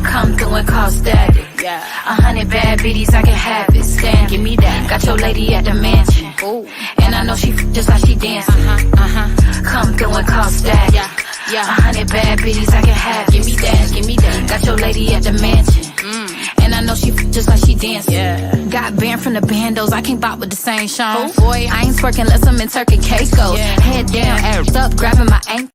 Come through and cause static. 100 bad bitties, I can have it. Stand, give me that. Got your lady at the mansion. And I know she just like she dancing. Come through and cause static. 100 bad bitties, I can have it. Give me that. Got your lady at the mansion. And I know she just like she dancing. Got banned from the bandos, I can't bop with the same Sean. Boy, I ain't twerking unless I'm in Turkey Caicos. Head down, ass up, grabbing my ankle.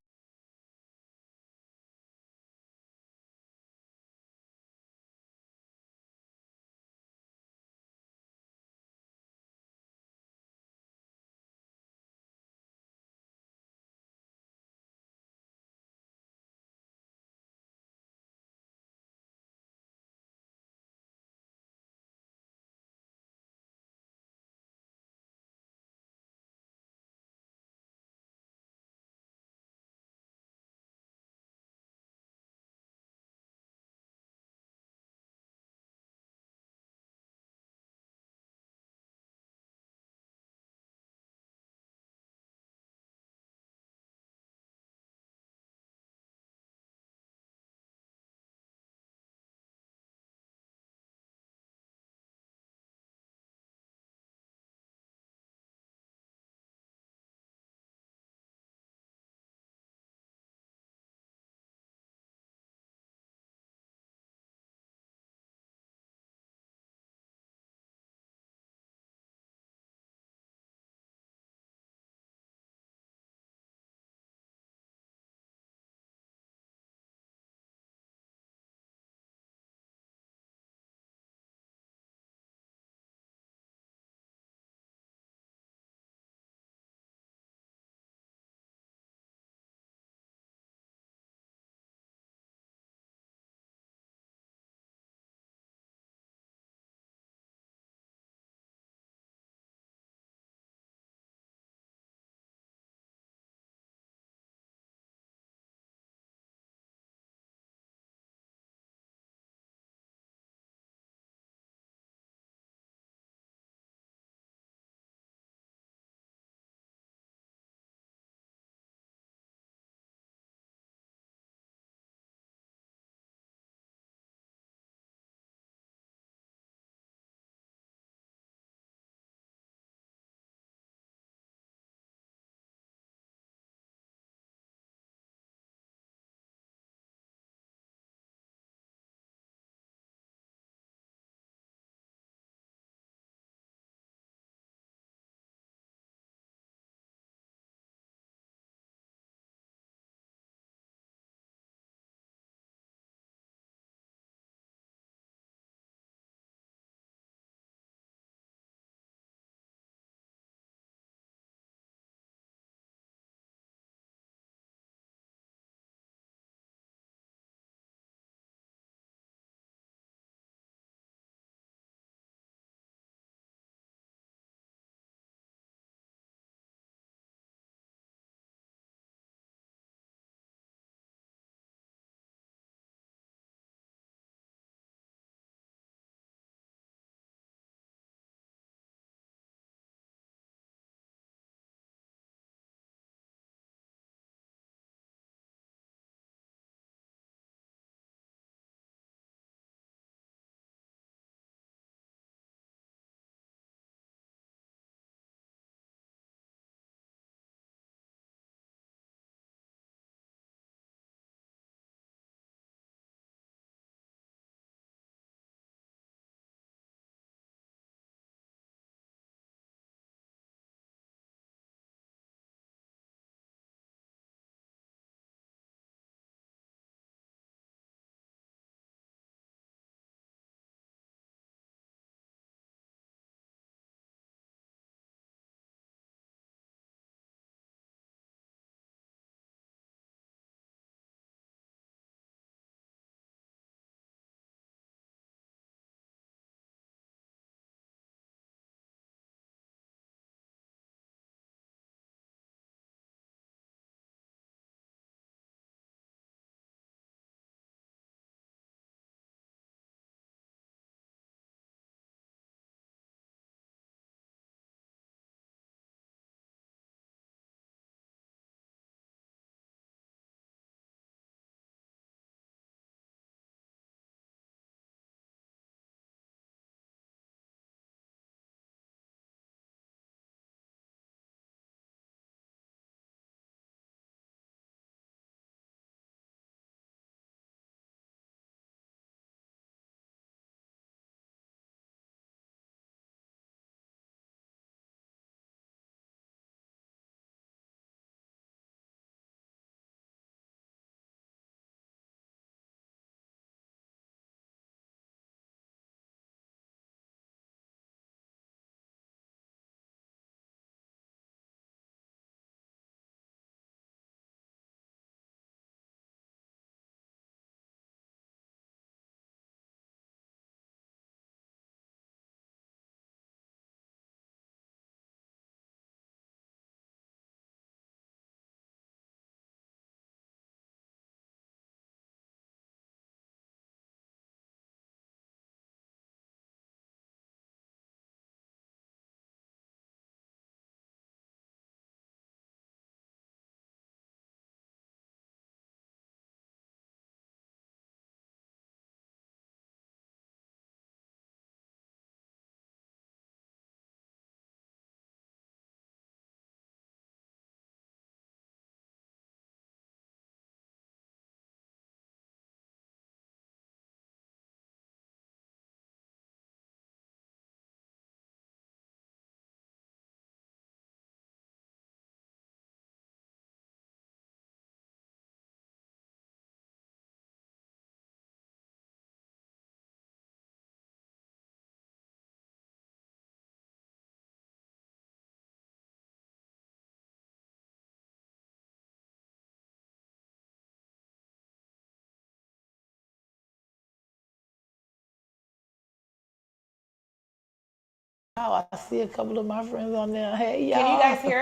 Wow, I see a couple of my friends on there. Hey, Can you y'all. guys hear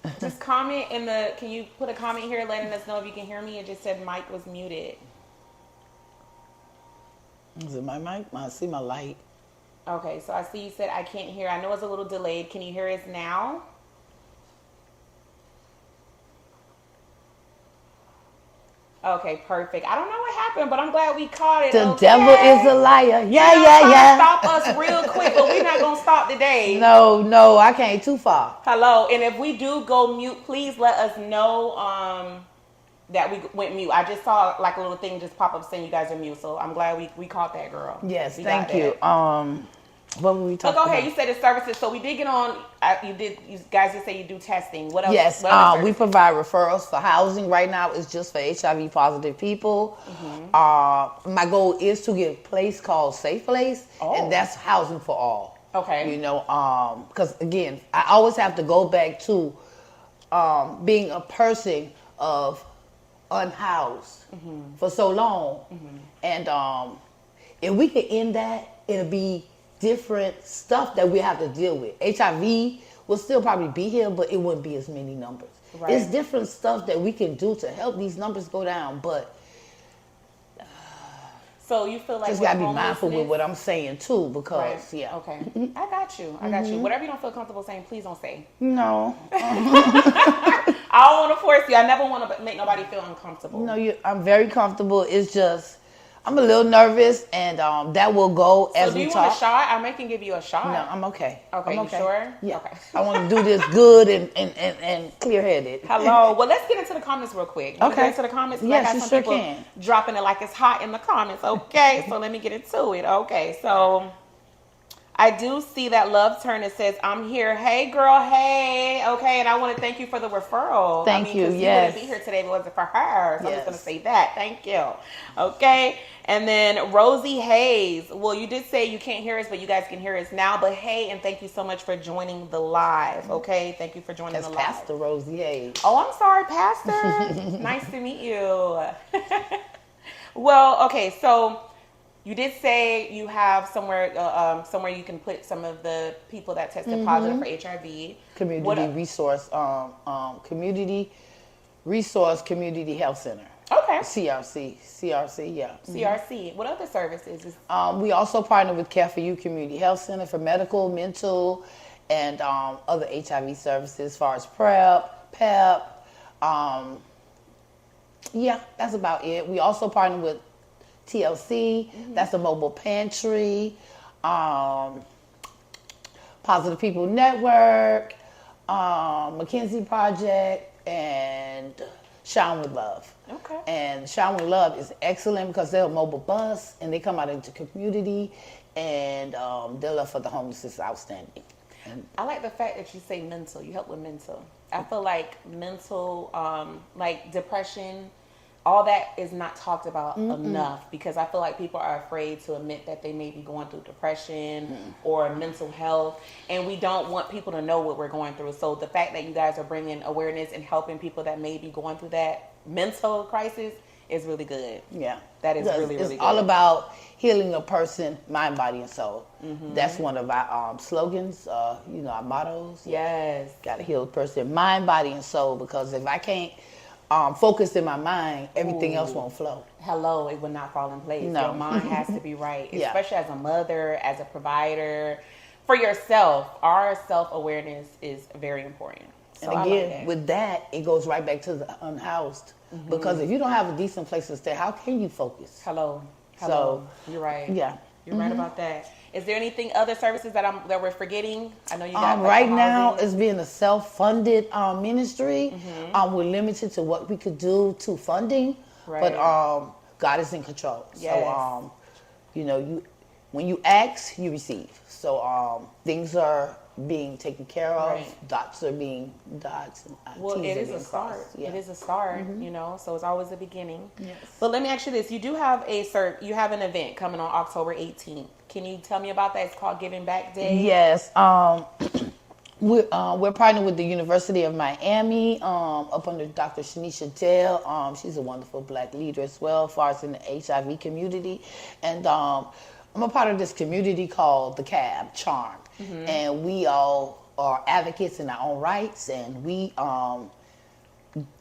us? Just comment in the. Can you put a comment here letting us know if you can hear me? It just said Mike was muted. Is it my mic? I see my light. Okay, so I see you said I can't hear. I know it's a little delayed. Can you hear us now? Okay, perfect. I don't know what happened, but I'm glad we caught it. The devil is a Okay. liar. You Yeah, know, yeah, try to yeah. stop us real quick, but we're not gonna stop today. No, I can't too far. Hello, and if we do go mute, please let us know that we went mute. I just saw like a little thing just pop up saying you guys are mute, so I'm glad we caught that, girl. Yes, We got thank you. that. What were we But talking go ahead. about? You said the services. So we did get on. You guys did say you do testing. What else? Yes, What other we services? provide referrals for housing. Right now, it's just for HIV positive people. My goal is to get a place called Safe Place, Oh. and that's housing for all. Okay. You know, because again, I always have to go back to being a person of unhoused for so long, and if we could end that, it'll be different stuff that we have to deal with. HIV will still probably be here, but it wouldn't be as many numbers. Right. It's different stuff that we can do to help these numbers go down, but So you feel like just with gotta be mindful with homelessness- what I'm saying too, because Right. yeah. Okay. I got you. I got you. Whatever you don't feel comfortable saying, please don't say. No, I don't want to force you. I never want to make nobody feel uncomfortable. no, I'm very comfortable. It's just I'm a little nervous, and that will go as So do we you talk. want a shot? I may can give you a shot. No, I'm okay. Okay, I'm you okay. sure? Yeah. Okay. I want to do this good and clear-headed. Hello. Well, let's get into the comments real quick. You Okay. Get into the comments. 'Cause Yes, I got you some sure people can. dropping it like it's hot in the comments. Okay, so let me get into it. Okay, so I do see that Love Turn. It says, I'm here. Hey, girl. Hey. Okay, and I want to thank you for the referral. Thank you, 'cause yes. You wouldn't be here today if it wasn't for her. So I'm just Yes. going to say that. Thank you. Okay. And then Rosie Hayes. Well, you did say you can't hear us, but you guys can hear us now. But hey, and thank you so much for joining the live. Okay. Thank you for joining That's the live. Pastor Rosie Hayes. Oh, I'm sorry, Pastor. Nice to meet you. Well, okay, so you did say you have somewhere you can put some of the people that tested positive for HIV. Community Health Center. Okay. CRC, yeah. CRC. What other services? We also partner with Care for You Community Health Center for medical, mental, and other HIV services as far as PrEP. Yeah, that's about it. We also partner with TLC, that's a mobile pantry, Positive People Network, McKinsey Project, and Shine with Love. Okay. And Shine with Love is excellent because they're a mobile bus and they come out into community, and their love for the homeless is outstanding. And I like the fact that you say mental. You help with mental. I feel like mental, like depression, all that is not talked about enough because I feel like people are afraid to admit that they may be going through depression or mental health, and we don't want people to know what we're going through. So the fact that you guys are bringing awareness and helping people that may be going through that mental crisis is really good. yeah, That is really, really it's good. all about healing a person, mind, body, and soul. That's one of our slogans, our mottos. Yes. Got to heal a person, mind, body, and soul, because if I can't focus in my mind, everything else won't flow. Hello, it will not fall in place. No. Your mind has to be right, Yeah. especially as a mother, as a provider. For yourself, our self-awareness is very important. So And I again, like that. with that, it goes right back to the unhoused. Because if you don't have a decent place to stay, how can you focus? Hello. So, You're right. Yeah. You're right about that. Is there anything other services that we're forgetting? I know you got like, right the now, housing. it's being a self-funded ministry. We're limited to what we could do to funding, but Right. God is in control. Yes. So, when you ask, you receive. So things are being taken care of. Right. Dots are being dots. And Well, T's it are is a being start. crossed. Yeah. It is a start, so it's always a beginning. Yes. But let me ask you this. You do have you have an event coming on October 18th. Can you tell me about that? It's called Giving Back Day. Yes. We're partnered with the University of Miami, up under Dr. Shanisha Dale. She's a wonderful black leader as well, as far as in the HIV community. And I'm a part of this community called the CAB, Charm. And we all are advocates in our own rights, and we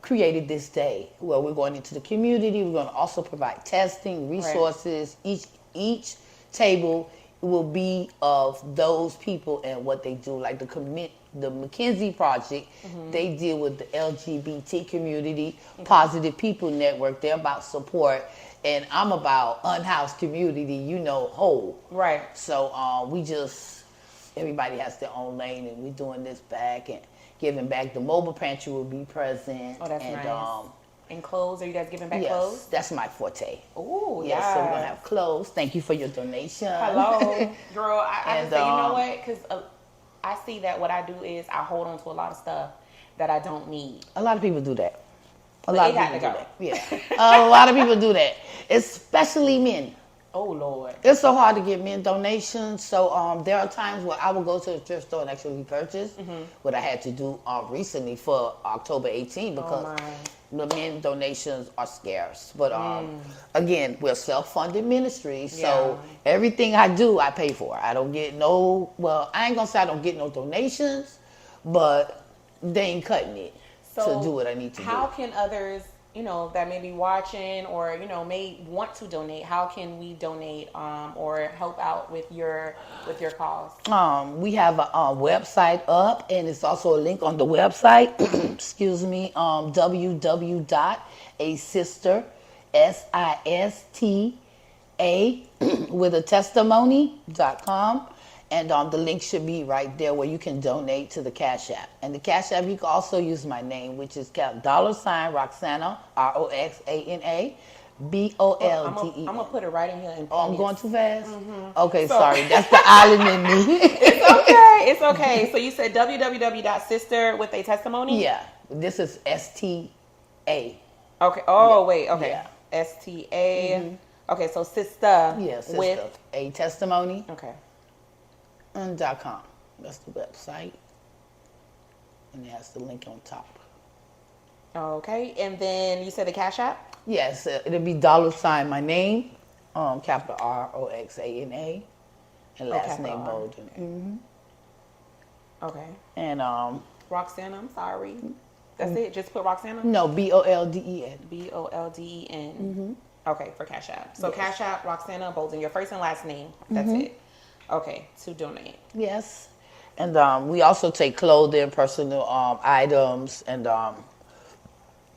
created this day where we're going into the community. We're going to also provide testing, resources. Right. Each table will be of those people and what they do. Like the McKinsey Project, they deal with the LGBT community, Positive People Network. They're about support. And I'm about unhoused community, whole. Right. So everybody has their own lane, and we're doing this back and giving back. The mobile pantry will be present. Oh, that's nice. And clothes, are you guys giving back clothes? Yes, that's my forte. Oh, yes. So we're going to have clothes. Thank you for your donation. Hello. Girl, I just say, you know what? Because I see that what I do is I hold on to a lot of stuff that I don't need. A lot of people do that. A lot of people do that. Yeah. A lot of people do that, especially men. Oh, Lord. It's so hard to get men donations. So there are times where I will go to the thrift store and actually purchase what I had to do recently for October 18 because the men donations are scarce. But again, we're self-funded ministry. So everything I do, I pay for. I don't get I ain't going to say I don't get no donations, but they ain't cutting it to do what I need to do. How can others, that may be watching or, may want to donate, how can we donate or help out with your cause? We have a website up, and it's also a link on the website. Excuse me. www.asister, SISTA with a testimony.com. And the link should be right there where you can donate to the Cash App. And the Cash App, you can also use my name, which is $Roxana, ROXANA, BOLDE. I'm going to put it right in here. I'm going too fast? Okay, sorry. That's the island in me. It's okay. So you said www.sister with a testimony? Yeah. This is STA. Okay. Oh, wait. Okay. Yeah. STA. Okay, so sister. Yeah, sister. With a testimony. Okay. And .com. That's the website. And it has the link on top. Okay. And then you said the Cash App? Yes. It'll be $ my name, capital ROXANA, and last name Bolden. Okay. And Roxana, I'm sorry. That's it? Just put Roxana? No, BOLDEN. BOLDEN. Okay, for Cash App. So Cash App, Roxana Bolden, your first and last name. That's it. Okay, to donate. Yes. And we also take clothing, personal items, and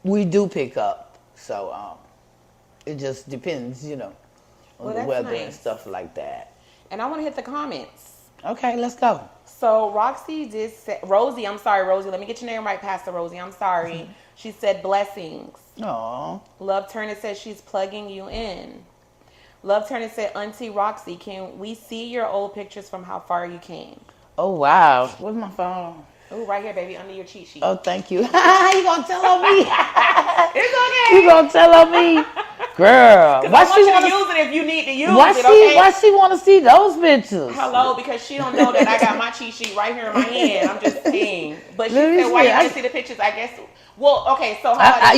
we do pick up. So it just depends, on the weather and stuff like that. And I want to hit the comments. Okay, let's go. So Roxy did say, Rosie, I'm sorry, Rosie. Let me get your name right, Pastor Rosie. I'm sorry. She said blessings. Aww. Love Turner says she's plugging you in. Love Turner said, Auntie Roxy, can we see your old pictures from how far you came? Oh, wow. Where's my phone? Oh, right here, baby, under your cheat sheet. Oh, thank you. You gonna tell on me? It's okay. You gonna tell on me? Girl. Why she want to use it if you need to use it, okay? Why she want to see those pictures? Hello, because she don't know that I got my cheat sheet right here in my hand. I'm just saying. But she said, why you want to see the pictures? I guess. Well, okay, so I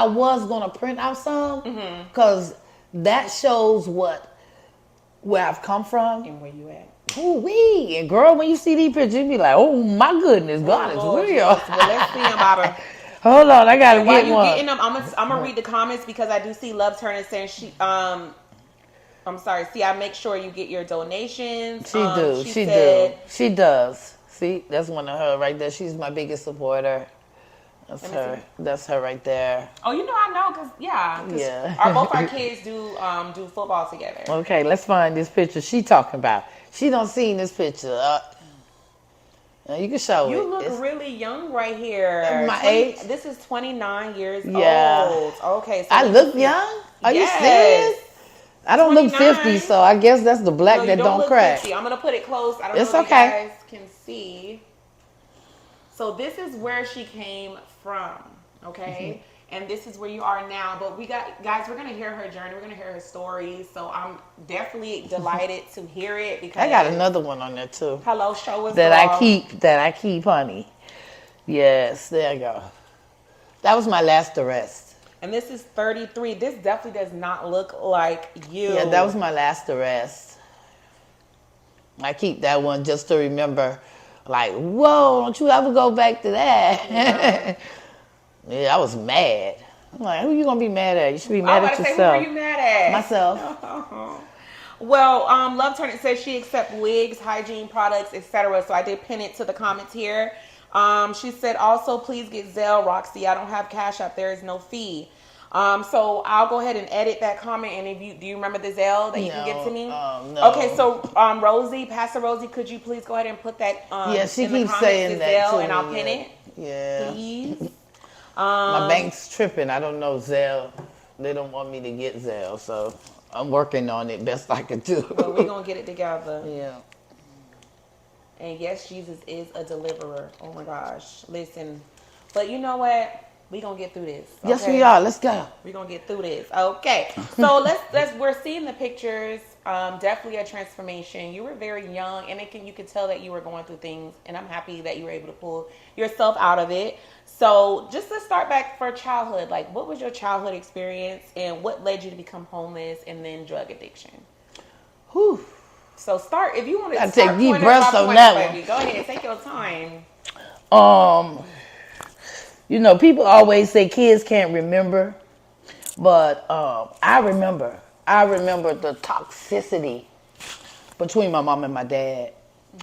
was gonna print out some because that shows where I've come from and where you at. Ooh-wee. And girl, when you see these pictures, you be like, oh my goodness, God is real. Well, let's see them, Baba. Hold on, I gotta get one. While you getting them, I'm gonna read the comments because I do see Love Turner saying I'm sorry. See, I make sure you get your donations. She does. See, that's one of her right there. She's my biggest supporter. That's her. That's her right there. Oh, I know, cause both our kids do football together. Okay, let's find this picture she talking about. She don't seen this picture. You can show it. You look really young right here. My age. This is 29 years old. Okay, so I look young. Are you serious? I don't 29. Look 50, so I guess that's the black that don't crack. 50. I'm gonna put it close. I don't know if you guys can see. So this is where she came from, okay? And this is where you are now. But we're gonna hear her journey. We're gonna hear her story. So I'm definitely delighted to hear it because I got another one on there too. Hello, show us that I keep, honey. Yes, there you go. That was my last arrest. And this is 33. This definitely does not look like you. Yeah, that was my last arrest. I keep that one just to remember, like, whoa, don't you ever go back to that. Yeah. Yeah, I was mad. I'm like, who you gonna be mad at? You should be I mad was at about to say, who are yourself. you mad at? Myself. Well, Love Turnip says she accepts wigs, hygiene products, etc. So I did pin it to the comments here. She said also, please get Zelle, Roxy. I don't have Cash App. There is no fee. So I'll go ahead and edit that comment. And if you do you remember the Zelle that you can get to me? No. Okay, so Rosie, Pastor Rosie, could you please go ahead and put that Yeah, she in the keeps comments saying to that Zelle, to and I'll me. pin it, Yeah. please. My bank's tripping. I don't know Zelle. They don't want me to get Zelle, so I'm working on it best I can do. Well, we're gonna get it together. Yeah. And yes, Jesus is a deliverer. Oh my gosh. Listen. But you know what? We're gonna get through this. Okay? Yes, we are. Let's go. We're gonna get through this. Okay. So let's we're seeing the pictures. Definitely a transformation. You were very young, and you could tell that you were going through things, and I'm happy that you were able to pull yourself out of it. So just let's start back for childhood. Like, what was your childhood experience, and what led you to become homeless and then drug addiction? Whew. So start if you want to take deep breaths on that one. baby. Go ahead, take your time. You know, people always say kids can't remember, but I remember. I remember the toxicity between my mom and my dad,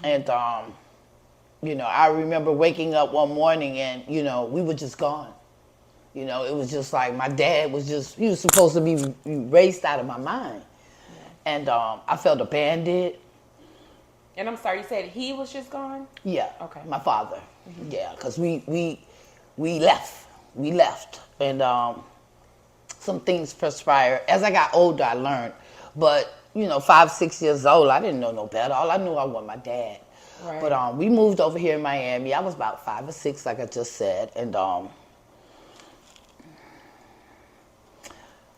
and you know, I remember waking up one morning and you know we were just gone. You know, it was just like my dad was he was supposed to be erased out of my mind, and I felt abandoned. And I'm sorry, you said he was just gone? Yeah. Okay. My father. Mm-hmm. Yeah, because we left, and some things transpired. As I got older, I learned, but you know, 5, 6 years old, I didn't know no better. All I knew I wanted my dad. Right. But we moved over here in Miami. I was about 5 or 6, like I just said, and I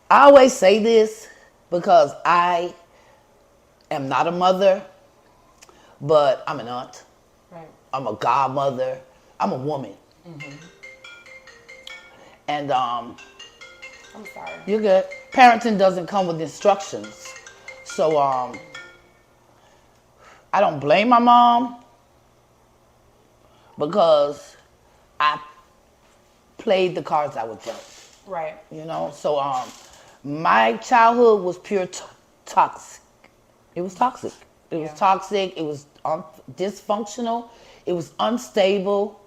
always say this because I am not a mother, but I'm an aunt. Right. I'm a godmother. I'm a woman. Mm-hmm. And I'm sorry. you're good. Parenting doesn't come with instructions. So I don't blame my mom because I played the cards I was dealt. Right. You know, so my childhood was pure toxic. It was toxic. It was toxic. It was dysfunctional. It was unstable.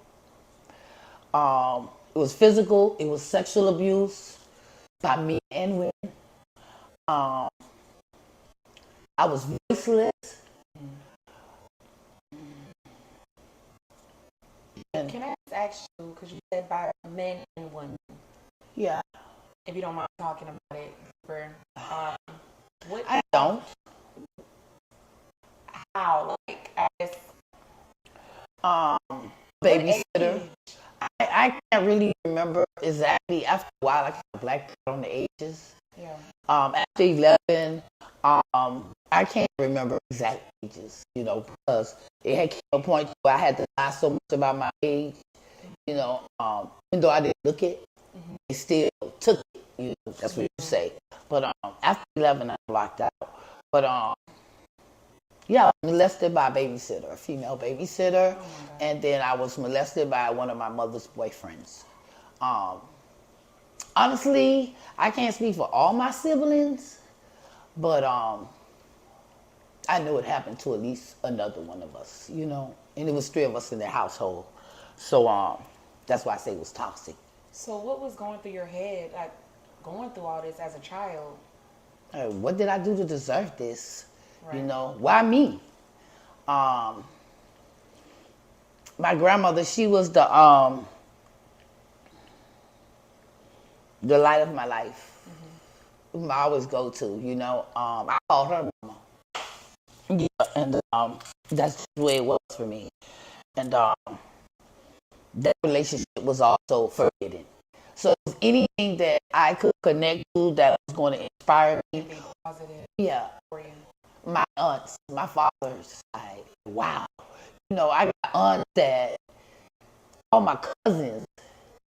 It was physical. It was sexual abuse by men and women. I was voiceless. Can I just ask you, because you said by men and women, Yeah. if you don't mind talking about it, what? I don't. How? Like, I guess. Babysitter. I can't really remember exactly. After a while, I kind of blacked out on the ages. Yeah. After 11, I can't remember exact ages, you know, because it had came to a point where I had to lie so much about my age, you know, even though I didn't look it, they still took it, you know, that's what you say. But after 11, I blocked out. But yeah, I was molested by a babysitter, a female babysitter, and then I was molested by one of my mother's boyfriends. Honestly, I can't speak for all my siblings, but I knew it happened to at least another one of us, you know, and it was 3 of us in the household. So that's why I say it was toxic. So what was going through your head, like going through all this as a child? What did I do to deserve this? Right. You know, why me? My grandmother, she was the light of my life. Mm-hmm. I always go to, you know. I called her mama. Yeah, and that's the way it was for me. And that relationship was also forbidden. So if was anything that I could connect to that was going to inspire me, Be positive. yeah. For you. My aunts, my father's side, wow. You know, I got aunts that, all my cousins,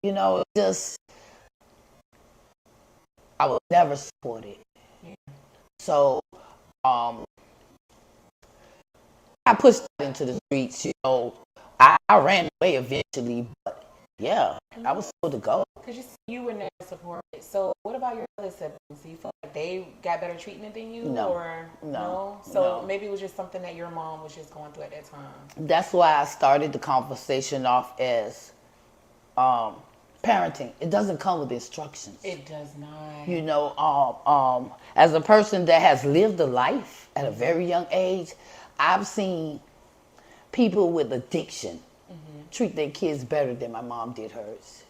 you know, just, I was never supported. Yeah. So I pushed out into the streets, you know. I ran away eventually, but yeah, I was told to go. Because you were never supported. So what about your other siblings? Do you feel like they got better treatment than you? No. Or No. So No. maybe it was just something that your mom was just going through at that time. That's why I started the conversation off as parenting. It doesn't come with instructions. It does not. You know, as a person that has lived a life at a very young age, I've seen people with addiction treat their kids better than my mom did hers.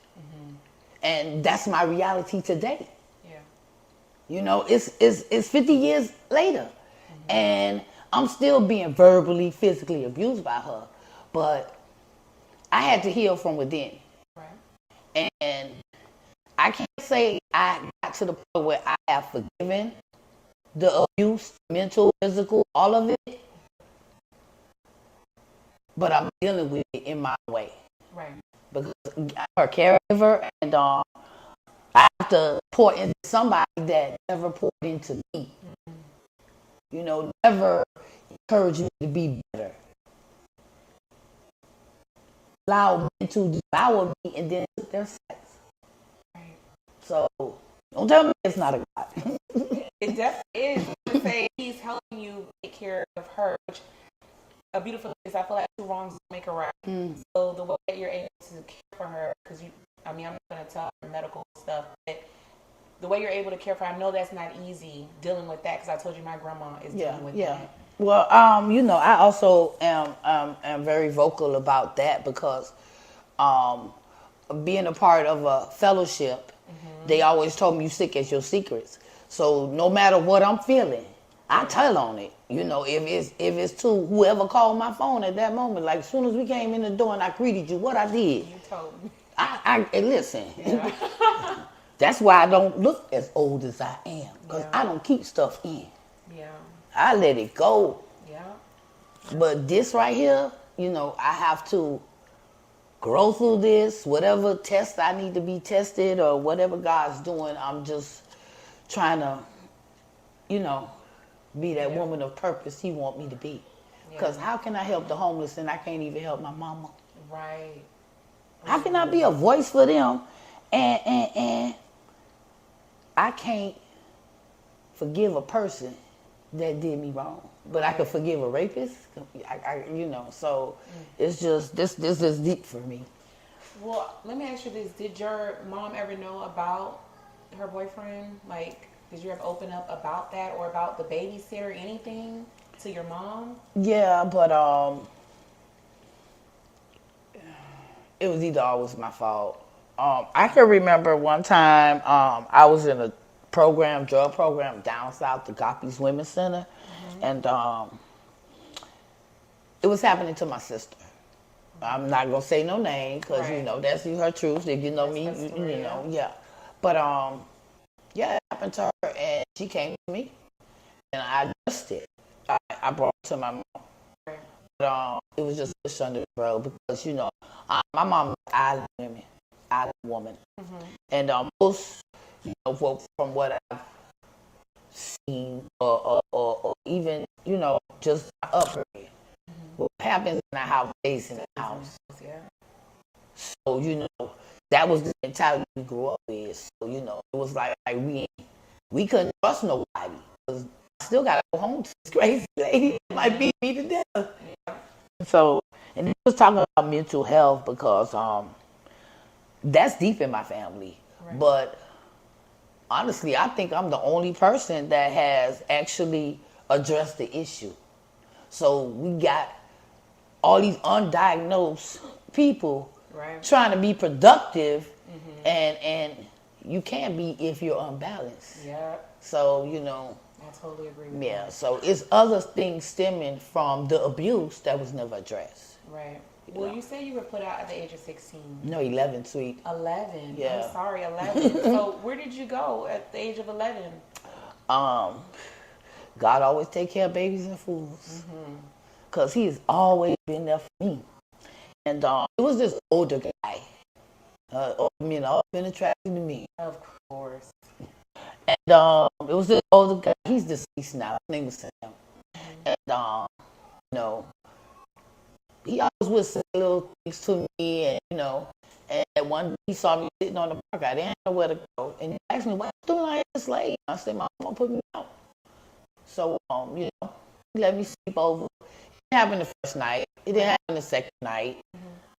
And that's my reality today. Yeah. You know, it's 50 years later. And I'm still being verbally, physically abused by her. But I had to heal from within. Right. And I can't say I got to the point where I have forgiven the abuse, mental, physical, all of it. But I'm dealing with it in my way. Right. Because I'm her caregiver, and I have to pour into somebody that never poured into me. You know, never encouraged me to be better. Allowed men to devour me and then took their sex. Right. So don't tell me it's not a God. It definitely is. To say he's helping you take care of her, which a beautiful thing is I feel like two wrongs don't make a right. So the way that you're able to care for her, because I'm not going to tell her medical stuff, but the way you're able to care for her, I know that's not easy dealing with that, because I told you my grandma is dealing with that. Well, you know, I also am very vocal about that because being a part of a fellowship, they always told me you sick as your secrets. So no matter what I'm feeling, I tell on it. You know, if it's to whoever called my phone at that moment, like as soon as we came in the door and I greeted you, what I did. You told me. And listen. Yeah. That's why I don't look as old as I am, because Yeah. I don't keep stuff in. Yeah. I let it go. Yeah. But this right here, you know, I have to grow through this. Whatever test I need to be tested or whatever God's doing, I'm just trying to, you know, be that woman of purpose He want me to be. Because how can I help the homeless and I can't even help my mama? Right. How can I be a voice for them and I can't forgive a person that did me wrong, but I could forgive a rapist? You know, so it's just, this is deep for me. Well, let me ask you this. Did your mom ever know about her boyfriend? Like, did you ever open up about that or about the babysitter, anything to your mom? Yeah, but it was either always my fault. I can remember one time I was in a drug program down south, the Goppies Women's Center, and it was happening to my sister. I'm not gonna say no name because you know that's her truth. If you know me, you know, yeah. But yeah, it happened to her, and she came to me, and I addressed it. I brought it to my mom. But it was just pushed under the rug because, you know, my mom is an island woman. And most, you know, from what I've seen or even, you know, just my upbringing, what happens in the house stays in the house. So, you know, that was the mentality we grew up with. So, you know, it was like we couldn't trust nobody. I still got to go home to this crazy lady that might beat me to death. So, and he was talking about mental health because that's deep in my family. Right. But honestly, I think I'm the only person that has actually addressed the issue. So we got all these undiagnosed people trying to be productive, and you can't be if you're unbalanced. Yeah. So, you know. I totally agree with that. Yeah, so it's other things stemming from the abuse that was never addressed. Right. Well, you say you were put out at the age of 16. No, 11, sweet. 11? Yeah. I'm sorry, 11. So where did you go at the age of 11? God always take care of babies and fools. Because he has always been there for me. And it was this older guy. You know, been attracted to me. Of course. And it was an older guy. He's deceased now. His name was Sam. And you know, he always would say little things to me, and and one day he saw me sitting on the park. I didn't know where to go, and he asked me, "What you doing like this late?" I said, "My mom put me out." So he let me sleep over. It didn't happen the first night. It didn't happen the second night.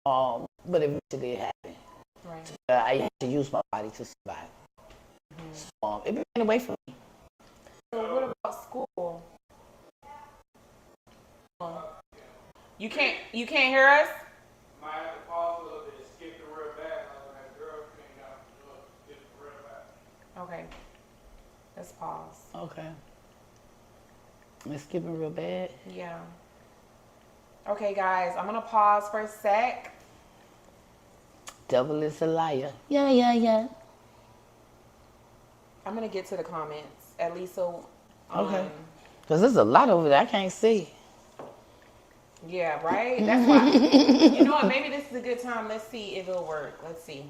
But eventually it happened. Right. I had to use my body to survive. So it ran away from me. So what about school? You can't hear us? Might have to pause a little bit, skip it real bad, like when that girl came down the door, skip it real bad. Okay. Let's pause. Okay. It's skipping real bad. Yeah. Okay, guys, I'm gonna pause for a sec. Devil is a liar. Yeah. I'm gonna get to the comments at least so. Okay. Because there's a lot over there I can't see. Yeah, right. That's why. You know what? Maybe this is a good time. Let's see if it'll work. Let's see.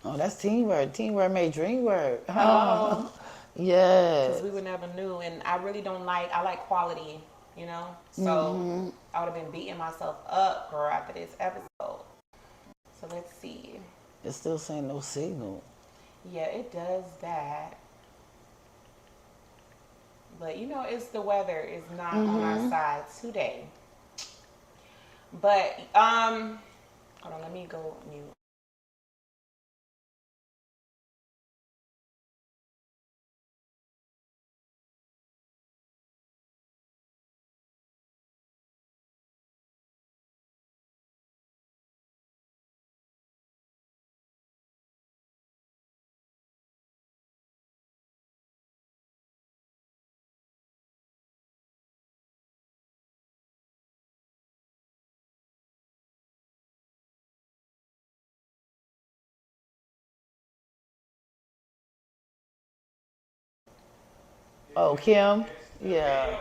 Oh, that's teamwork. Teamwork made dream work. Oh. Yes. Because we would never knew, and I really don't like. I like quality, So I would have been beating myself up, girl, after this episode. So let's see. It's still saying no signal. Yeah, it does that. But it's the weather is not on our side today. But hold on, let me go mute. Oh, Kim? Yeah.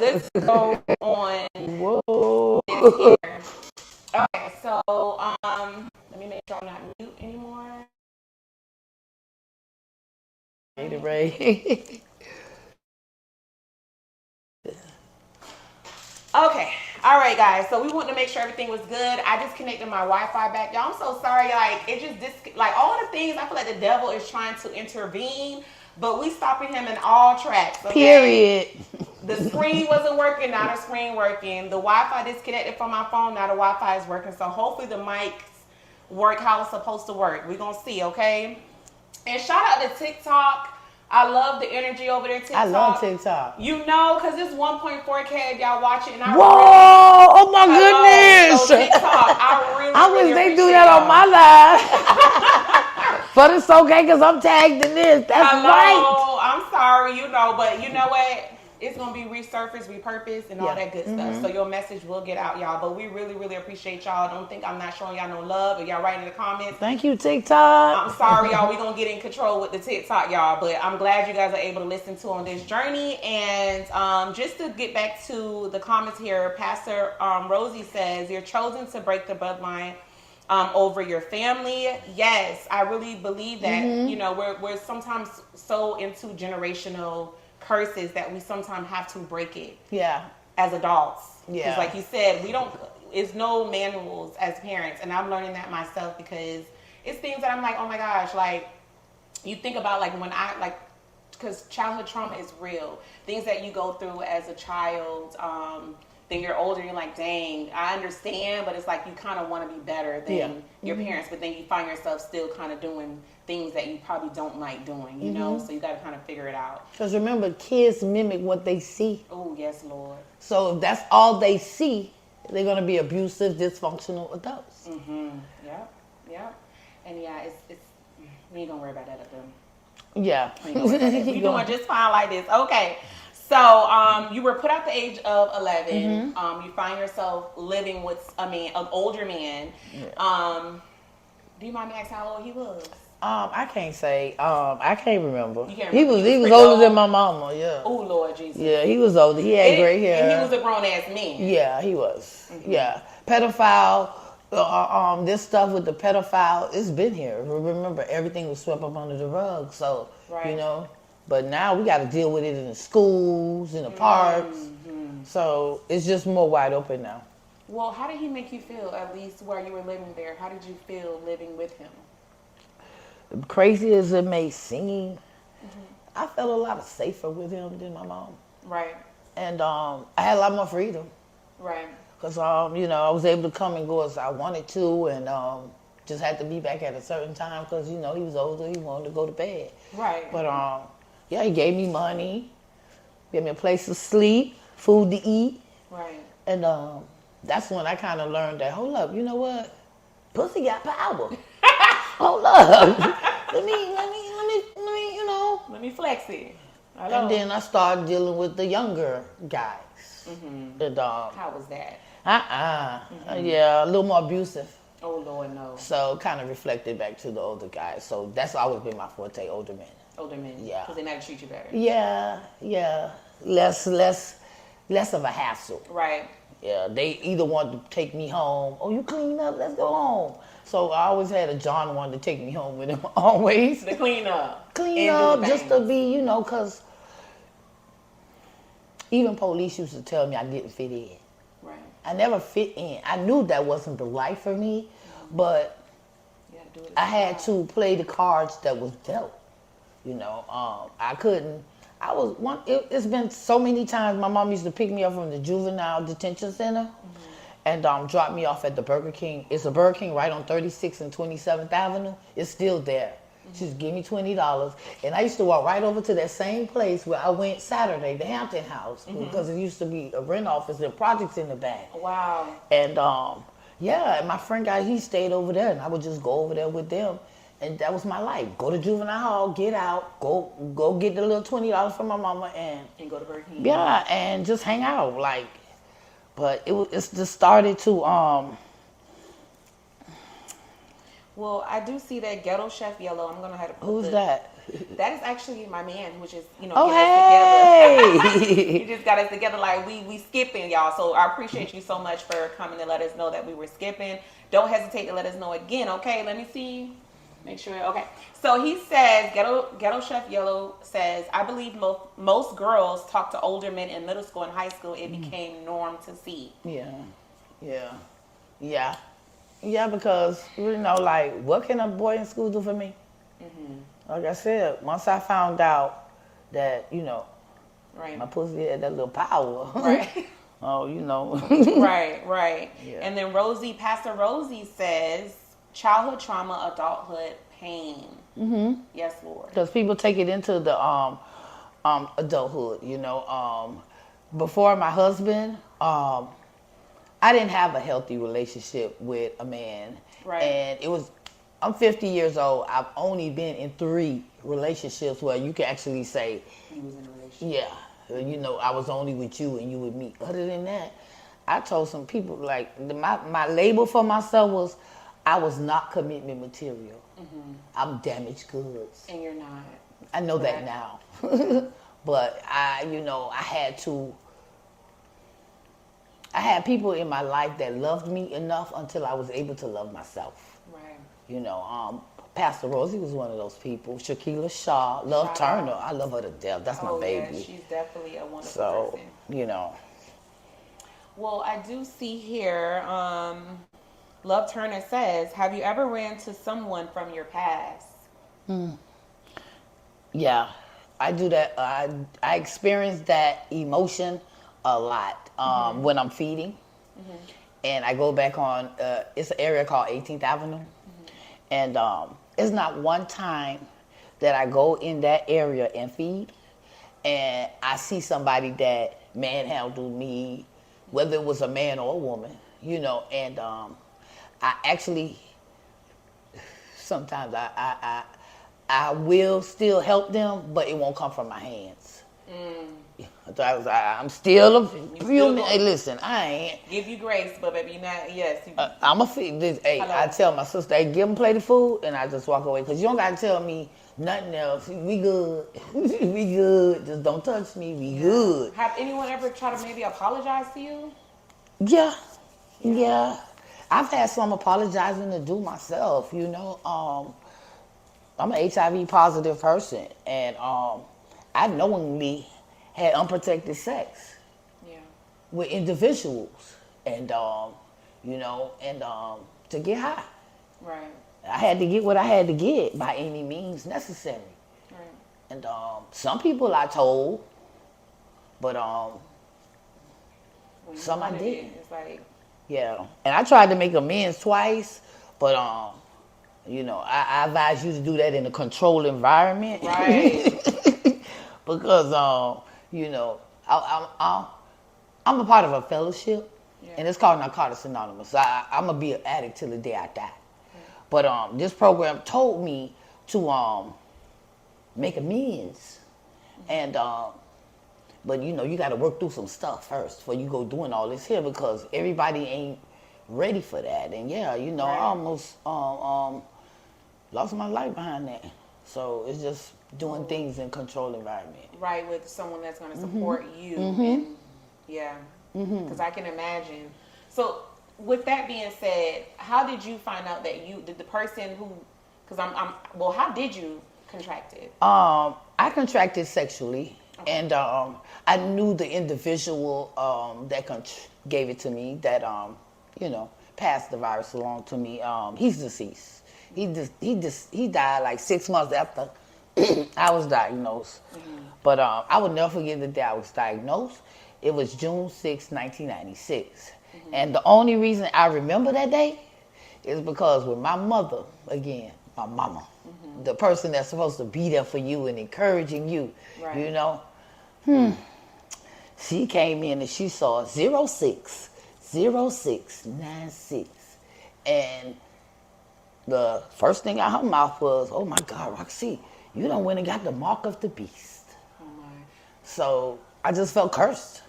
Let's go on. Whoa. Okay, so let me make sure I'm not mute anymore. Ray. Okay, all right, guys. So we wanted to make sure everything was good. I disconnected my Wi-Fi back, y'all. I'm so sorry. Like it just like all the things. I feel like the devil is trying to intervene, but we stopping him in all tracks. Okay? Period. The screen wasn't working. Now the screen working. The Wi-Fi disconnected from my phone. Now the Wi-Fi is working. So hopefully the mics work how it's supposed to work. We're gonna see, okay? And shout out to TikTok. I love the energy over there, TikTok. I love TikTok. Because it's 1.4K if y'all watch it. And Whoa! Oh my goodness! So TikTok, I wish they do that on my live. But it's okay because I'm tagged in this. That's right. I'm sorry, but you know what? It's going to be resurfaced, repurposed, and all that good stuff. So your message will get out, y'all. But we really, really appreciate y'all. Don't think I'm not showing y'all no love. If y'all write in the comments. Thank you, TikTok. I'm sorry, y'all. We're going to get in control with the TikTok, y'all. But I'm glad you guys are able to listen to on this journey. And just to get back to the comments here, Pastor Rosie says, you're chosen to break the bloodline over your family. Yes, I really believe that. We're sometimes so into generational curses that we sometimes have to break it. Yeah. As adults. Yeah. Because like you said, it's no manuals as parents, and I'm learning that myself because it's things that I'm like, oh my gosh, like you think about like when because childhood trauma is real. Things that you go through as a child, then you're older, you're like, dang, I understand, but it's like you kind of want to be better than your parents, but then you find yourself still kind of doing things that you probably don't like doing, you know? So you got to kind of figure it out. Because remember, kids mimic what they see. Oh, yes, Lord. So if that's all they see, they're going to be abusive, dysfunctional adults. Yep. And yeah, it's we ain't going to worry about that up there. Yeah. We doing just fine like this. Okay. So, you were put out the age of 11. You find yourself living with, an older man. Yeah. Do you mind me asking how old he was? I can't say. I can't remember. You can't He remember. was He older old? than my mama. Yeah. Oh, Lord Jesus. Yeah, he was older. He had gray hair. And he was a grown ass man. Yeah, he was. Yeah, pedophile. This stuff with the pedophile, it's been here. Remember, everything was swept up under the rug. So you know, but now we got to deal with it in the schools, in the parks. So it's just more wide open now. Well, how did he make you feel? At least while you were living there, how did you feel living with him? Crazy as it may seem, I felt a lot safer with him than my mom. Right. And I had a lot more freedom. Right. Because, you know, I was able to come and go as I wanted to, and just had to be back at a certain time because, you know, he was older, he wanted to go to bed. Right. But, yeah, he gave me money, gave me a place to sleep, food to eat. Right. And that's when I kind of learned that, hold up, you know what? Pussy got power. Hold up. Let me, you know. Let me flex it. And then I started dealing with the younger guys. And, how was that? Yeah, a little more abusive. Oh, Lord, no. So kind of reflected back to the older guys. So that's always been my forte, older men. Older men. Yeah. Because they know how to treat you better. Yeah. Less of a hassle. Right. Yeah, they either want to take me home. Oh, you clean up, let's go home. So I always had a John wanted to take me home with him always. To clean up. Clean up, just to be, you know, because even police used to tell me I didn't fit in. Right. I never fit in. I knew that wasn't the life for me, but I had to play the cards that was dealt. You know, I couldn't. It's been so many times my mom used to pick me up from the juvenile detention center and drop me off at the Burger King. It's a Burger King right on 36th and 27th Avenue. It's still there. She just give me $20. And I used to walk right over to that same place where I went Saturday, the Hampton House, because it used to be a rent office and projects in the back. Wow. And and my friend he stayed over there, and I would just go over there with them. And that was my life. Go to juvenile hall, get out, go get the little $20 from my mama, and go to Burger King. Yeah, and just hang out. Like, but it's just started to Well, I do see that Ghetto Chef Yellow. I'm gonna have to put Who's that? That is actually my man, which is get hey! us together. He just got us together. Like we skipping, y'all. So I appreciate you so much for coming to let us know that we were skipping. Don't hesitate to let us know again. Okay, let me see. Make sure. Okay. So he says, Ghetto Chef Yellow says, I believe most girls talk to older men in middle school and high school. It became norm to see. Yeah, because, you know, like, what can a boy in school do for me? Like I said, once I found out that, you know, my pussy had that little power. Right. Oh, you know. Right. Yeah. And then Pastor Rosie says, childhood trauma, adulthood pain. Yes, Lord. Because people take it into the adulthood, you know. Before my husband, I didn't have a healthy relationship with a man. Right. And I'm 50 years old. I've only been in 3 relationships where you can actually say, he was in a relationship. Yeah, you know, I was only with you and you with me. Other than that, I told some people, like, my label for myself was, I was not commitment material. I'm damaged goods. And you're not. I know that now. But I had people in my life that loved me enough until I was able to love myself. Right. You know, Pastor Rosie was one of those people. Shakila Shaw, Love Turner. I love her to death. That's my baby. Yeah, she's definitely a wonderful person. You know. Well, I do see here, Love Turner says, have you ever ran to someone from your past? Yeah, I do that. I experienced that emotion a lot when I'm feeding. And I go back on, it's an area called 18th Avenue. And it's not one time that I go in that area and feed and I see somebody that manhandled me, whether it was a man or a woman, you know, and I actually, sometimes I will still help them, but it won't come from my hands. I'm still a human. Hey, listen, I ain't. Give you grace, but baby, you're not. Yes. I'm a feed this. Hey, Hello. I tell my sister, hey, give them plate of food, and I just walk away. Because you don't got to tell me nothing else. We good. We good. Just don't touch me. We good. Have anyone ever tried to maybe apologize to you? Yeah. I've had some apologizing to do myself, you know. I'm an HIV positive person, and I knowingly had unprotected sex with individuals, and you know, and to get high. Right. I had to get what I had to get by any means necessary. Right. And some people I told, but some I didn't. It's like, Yeah, and I tried to make amends twice, but you know, I advise you to do that in a controlled environment. right. Because you know, I'm a part of a fellowship, and it's called Narcotics Anonymous. I'm gonna be an addict till the day I die. But this program told me to make amends, and but you know, you got to work through some stuff first before you go doing all this here, because everybody ain't ready for that. And yeah, you know, I almost lost my life behind that. So it's just doing things in controlled environment. Right, with someone that's going to support you. And, yeah, because I can imagine. So with that being said, how did you find out that did the person who, because well, how did you contract it? I contracted sexually, and I knew the individual that gave it to me, that you know, passed the virus along to me. He's deceased. He died like 6 months after I was diagnosed. But I would never forget the day I was diagnosed. It was June 6, 1996. And the only reason I remember that day is because when my mother, again, my mama, the person that's supposed to be there for you and encouraging you, you know, she came in and she saw 060696. And the first thing out her mouth was, "Oh my God, Roxy, you done went and got the mark of the beast." Oh my. So I just felt cursed.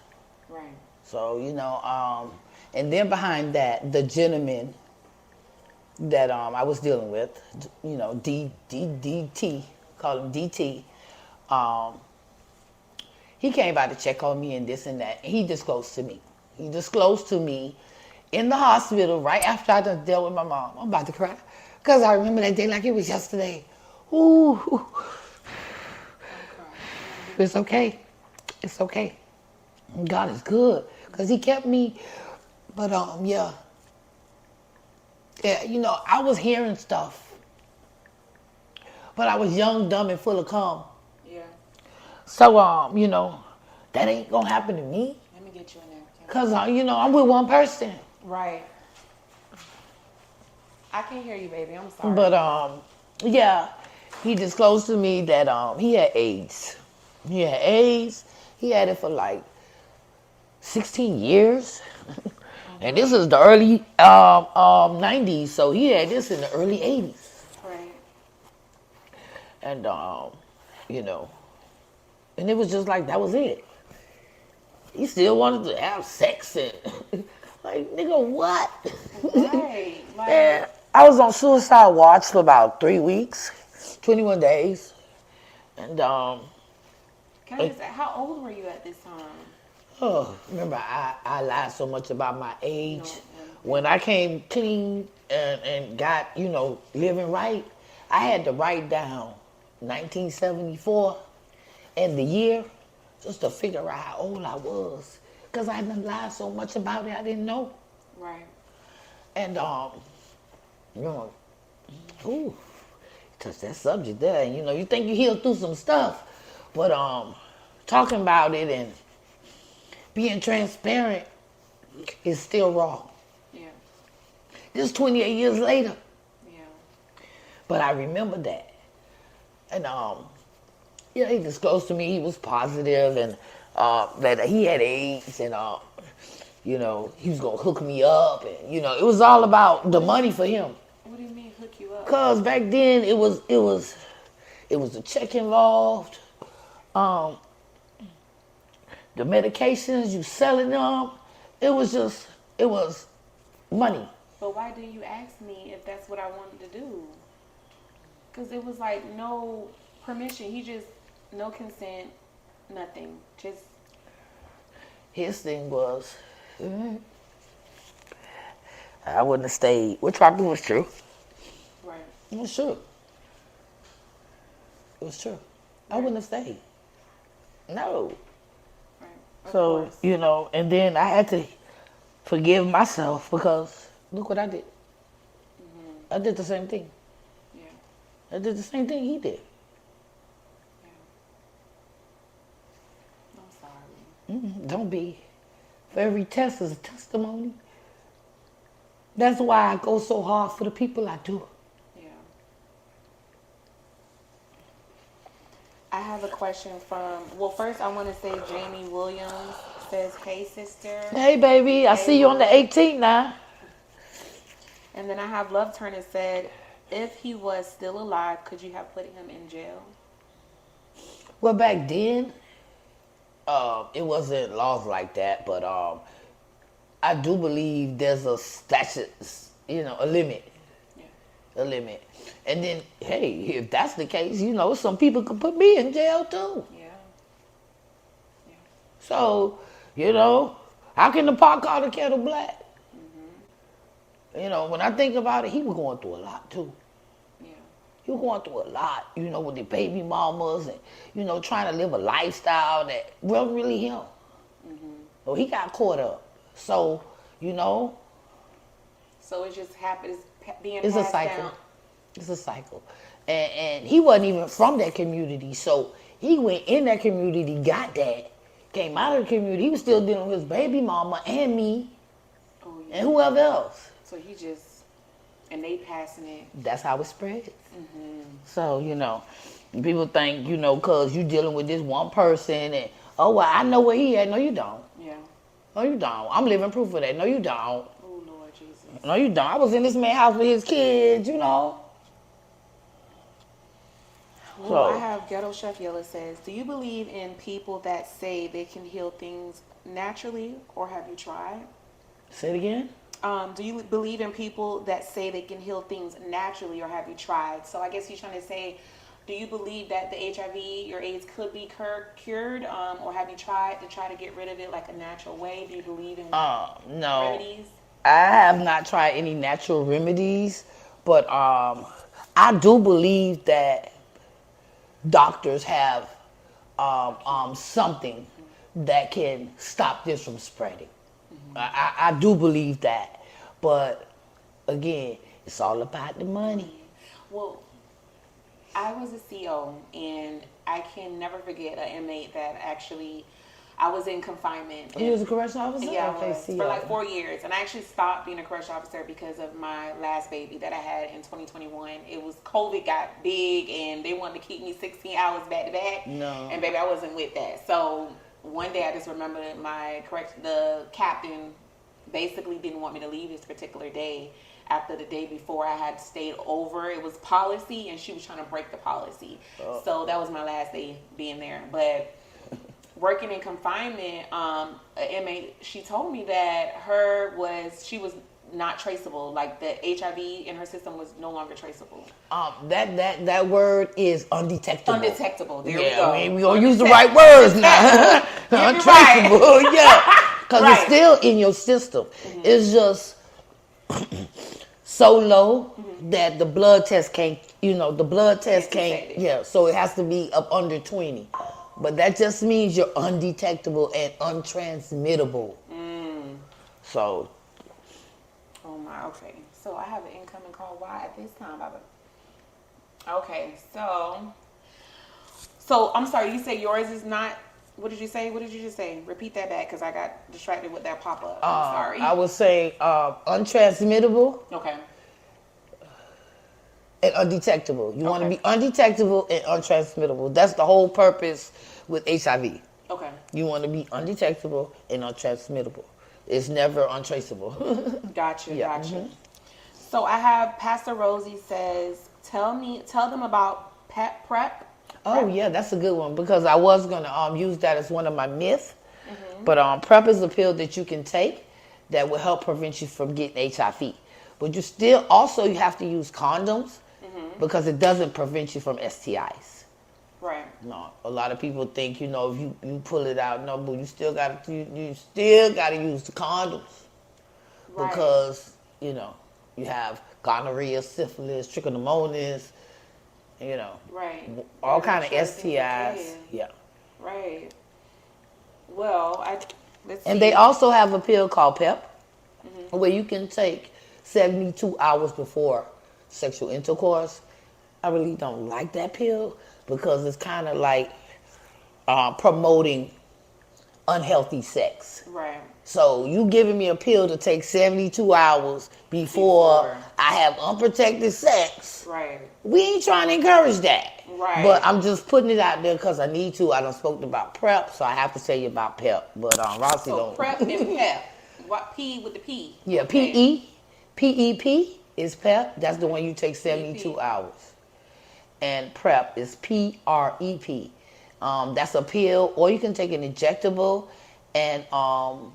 Right. So, you know, and then behind that, the gentleman that I was dealing with, you know, DT, call him DT, he came by to check on me and this and that. And he disclosed to me. He disclosed to me in the hospital right after I done dealt with my mom. I'm about to cry because I remember that day like it was yesterday. Ooh. It's okay. It's okay. God is good because he kept me. But yeah, you know, I was hearing stuff, but I was young, dumb, and full of cum. Yeah. So you know, that ain't gonna happen to me. Let me get you in there. Cause you know, I'm with one person. Right. I can hear you, baby. I'm sorry. But yeah, he disclosed to me that he had AIDS. He had AIDS. He had it for like 16 years. And this is the early 90s, so he had this in the early 80s. Right. And you know, and it was just like that was it. He still wanted to have sex and like, nigga, what? Right. Like, And I was on suicide watch for about 3 weeks, 21 days. And can I just ask, how old were you at this time? oh, remember I lied so much about my age. When I came clean and got, you know, living right, I had to write down 1974 and the year just to figure out how old I was. Because I had lied so much about it, I didn't know. Right. And, you know, ooh, touch that subject there. And, you know, you think you healed through some stuff. But talking about it and being transparent is still wrong. Yeah. This 28 years later. Yeah. But I remember that. And yeah, he disclosed to me he was positive and that he had AIDS and you know, he was gonna hook me up and you know, it was all about the money for him. What do you mean hook you up? Cause back then it was a check involved. The medications, you selling them, it was money. But why didn't you ask me if that's what I wanted to do? Because it was like no permission. He just, no consent, nothing. Just. His thing was, I wouldn't have stayed. What Tropic was true. Right. It was true. It was true. I wouldn't have stayed. No. Right. Of So, course. you know, and then I had to forgive myself because look what I did. I did the same thing. Yeah. I did the same thing he did. Yeah. I'm sorry. Don't be. For every test is a testimony. That's why I go so hard for the people I do. Yeah. I have a question from, well, first I want to say Jamie Williams says, hey, sister. Hey, baby, I see you on the 18th now. And then I have Love Turner said, if he was still alive, could you have put him in jail? Well, back then, it wasn't laws like that, but I do believe there's a statute, you know, a limit. Yeah. A limit. And then, hey, if that's the case, you know, some people could put me in jail too. Yeah. Yeah. So, you know, how can the pot call the kettle black? You know, when I think about it, he was going through a lot too. Yeah. He was going through a lot, you know, with the baby mamas and, you know, trying to live a lifestyle that wasn't really him. So he got caught up. So, you know. So it just happened, being It's passed a cycle. down. It's a cycle. And he wasn't even from that community. So he went in that community, got that, came out of the community. He was still dealing with his baby mama and me Oh, yeah. and whoever else. So he just, and they passing it. That's how it spreads. So, you know, people think, you know, because you dealing with this one person and, oh, well, I know where he at. No, you don't. Yeah. No, you don't. I'm living proof of that. No, you don't. Oh, Lord Jesus. No, you don't. I was in this man's house with his kids, you know. Well, I have Ghetto Chef Yella says, do you believe in people that say they can heal things naturally, or have you tried? Say it again. Do you believe in people that say they can heal things naturally, or have you tried? So I guess he's trying to say, do you believe that the HIV or AIDS could be cured, or have you tried to get rid of it like a natural way? Do you believe in No. remedies? I have not tried any natural remedies, but I do believe that doctors have something that can stop this from spreading. I do believe that. But again, it's all about the money. Well, I was a CO, and I can never forget an inmate that actually, I was in confinement. You was a correctional officer? Yeah, I Okay, was, see for ya. like 4 years. And I actually stopped being a correctional officer because of my last baby that I had in 2021. It was, COVID got big, and they wanted to keep me 16 hours back to back. No. And baby, I wasn't with that. So one day I just remember the captain basically didn't want me to leave this particular day after the day before I had stayed over. It was policy, and she was trying to break the policy. So that was my last day being there. But working in confinement, an inmate, she told me that she was not traceable. Like the HIV in her system was no longer traceable. That word is undetectable. Undetectable. There we go. We gonna use the right words now. Untraceable. Yeah. Because Right. it's still in your system. It's just so low that the blood test can't, detect it. so it has to be up under 20. But that just means you're undetectable and untransmittable. So. Oh my, okay. So I have an incoming call. Why at this time, Baba? Okay, so I'm sorry, you say yours is not What did you say? What did you just say? Repeat that back because I got distracted with that pop up. I'm sorry. I would say untransmittable Okay. and undetectable. You want to be undetectable and untransmittable. That's the whole purpose with HIV. Okay. You want to be undetectable and untransmittable. It's never untraceable. Gotcha. Yeah. Gotcha. So I have Pastor Rosie says, tell them about PrEP. Oh yeah, that's a good one because I was gonna use that as one of my myths. But PrEP is a pill that you can take that will help prevent you from getting HIV. But you still also you have to use condoms because it doesn't prevent you from STIs. Right. No, a lot of people think if you pull it out, no, but you still gotta use the condoms because you have gonorrhea, syphilis, trichomoniasis. Right. All kind of Insurance STIs. can. Yeah. Right. Well, let's see. And they also have a pill called PEP where you can take 72 hours before sexual intercourse. I really don't like that pill because it's kind of like promoting unhealthy sex. Right. So you giving me a pill to take 72 hours before I have unprotected sex. Right. We ain't trying to encourage that. Right. But I'm just putting it out there because I need to. I done spoke about PrEP, so I have to tell you about PEP. But Rossi So don't. PrEP and PEP. What P with the P? Yeah, Okay. PEP is PEP. That's the one you take 72 PEP. hours. And PrEP is PrEP. That's a pill, or you can take an injectable. And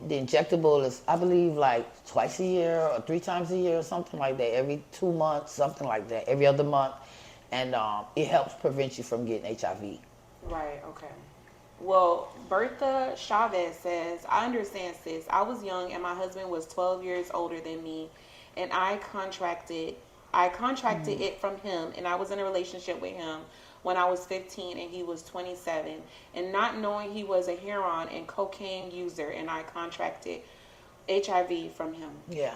the injectable is, I believe, like twice a year or 3 times a year or something like that. Every 2 months, something like that. Every other month. And it helps prevent you from getting HIV. Right, okay. Well, Bertha Chavez says, I understand, sis. I was young and my husband was 12 years older than me, and I contracted it from him, and I was in a relationship with him when I was 15 and he was 27, and not knowing he was a heroin and cocaine user, and I contracted HIV from him. Yeah.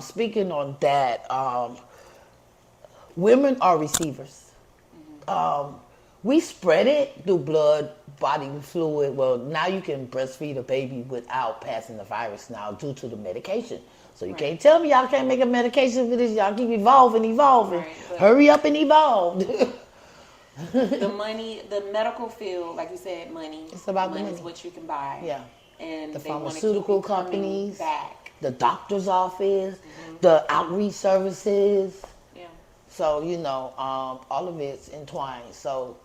Speaking on that, women are receivers. We spread it through blood, body fluid. Well, now you can breastfeed a baby without passing the virus now due to the medication. So you can't tell me y'all can't make a medication for this. Y'all keep evolving. Right, Hurry up and evolve. The medical field, like you said, money. It's about the money money. is what you can buy. Yeah. And The they wanna pharmaceutical keep you coming companies, back. the doctor's office, the outreach services. Yeah. So, all of it's entwined. So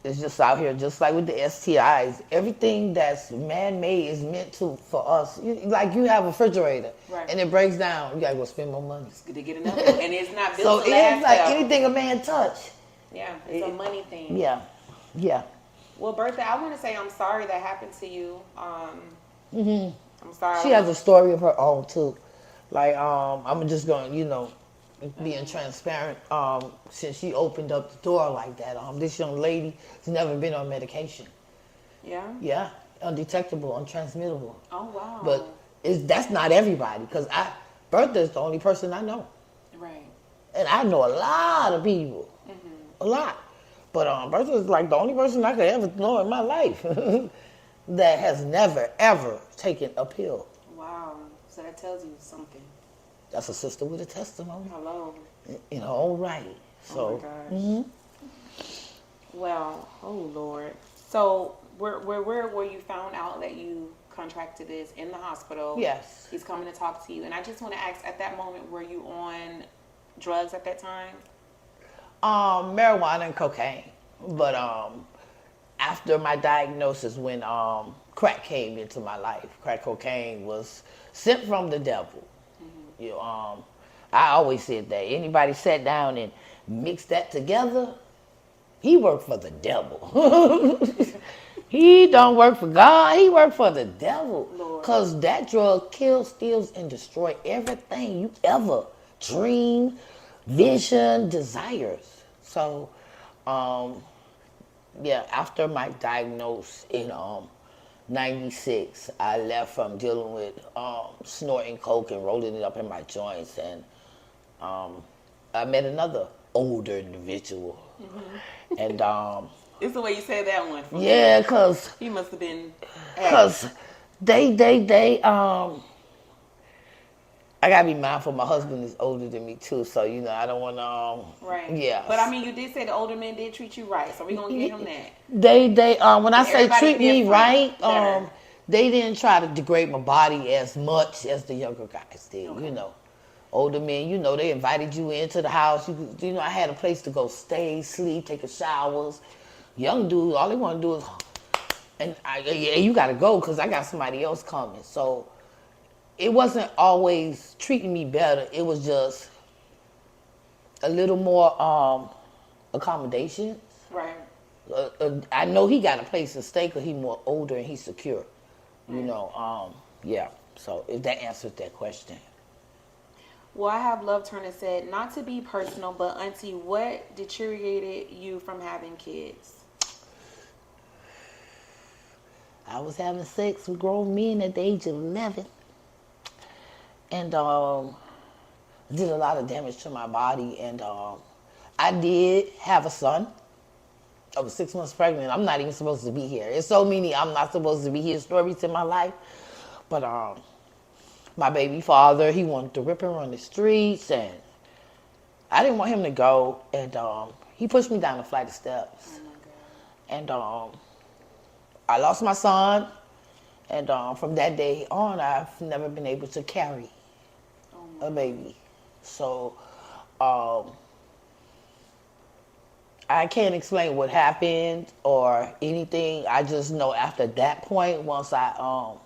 it's just out here, just like with the STIs. Everything that's man-made is meant for us. Like you have a refrigerator, Right. and it breaks down. You got to go spend more money. To get another one. And it's not built So to last it's like forever. anything a man touch. Yeah, it's a money thing. Yeah. Well, Bertha, I want to say I'm sorry that happened to you. I'm sorry. She has a story of her own too. Like, I'm just going, being transparent. Since she opened up the door like that, this young lady has never been on medication. Yeah? Yeah, undetectable, untransmittable. Oh, wow. But that's not everybody, because Bertha is the only person I know. Right. And I know a lot of people. A lot. But Bertha is like the only person I could ever know in my life that has never, ever taken a pill. Wow. So that tells you something. That's a sister with a testimony. Hello. In her own right. So, Oh, my gosh. Well, oh, Lord. So where were you found out that you contracted this? In the hospital? Yes. He's coming to talk to you. And I just want to ask, at that moment, were you on drugs at that time? Marijuana and cocaine. But after my diagnosis, when crack came into my life, crack cocaine was sent from the devil. I always said that anybody sat down and mixed that together, he worked for the devil. He don't work for God, he worked for the devil. Because that drug kills, steals, and destroys everything you ever dream, vision, desires. So, after my diagnosis in 96, I left from dealing with snorting coke and rolling it up in my joints, and I met another older individual, and It's the way you said that one. Yeah, cause He must have been. they I gotta be mindful. My husband is older than me too, so you know I don't want to. Right. Yeah. But I mean, you did say the older men did treat you right, so we're gonna give him that. They when I say Everybody treat me different, right, better. they didn't try to degrade my body as much as the younger guys did. Okay. You know, older men, you know, they invited you into the house. You know, I had a place to go stay, sleep, take a showers. Young dude, all they want to do is, yeah, you got to go because I got somebody else coming. So it wasn't always treating me better. It was just a little more accommodation. Right. I know he got a place to stay because he's more older and he's secure. You know, yeah. So if that answers that question. Well, I have Love Turner said, not to be personal, but Auntie, what deteriorated you from having kids? I was having sex with grown men at the age of 11. And did a lot of damage to my body. And I did have a son. I was 6 months pregnant. I'm not even supposed to be here. There's so many I'm not supposed to be here stories in my life. But my baby father, he wanted to rip and run the streets. And I didn't want him to go. And he pushed me down a flight of steps. Oh my God. And I lost my son. And from that day on, I've never been able to carry a baby. So I can't explain what happened or anything. I just know after that point, once I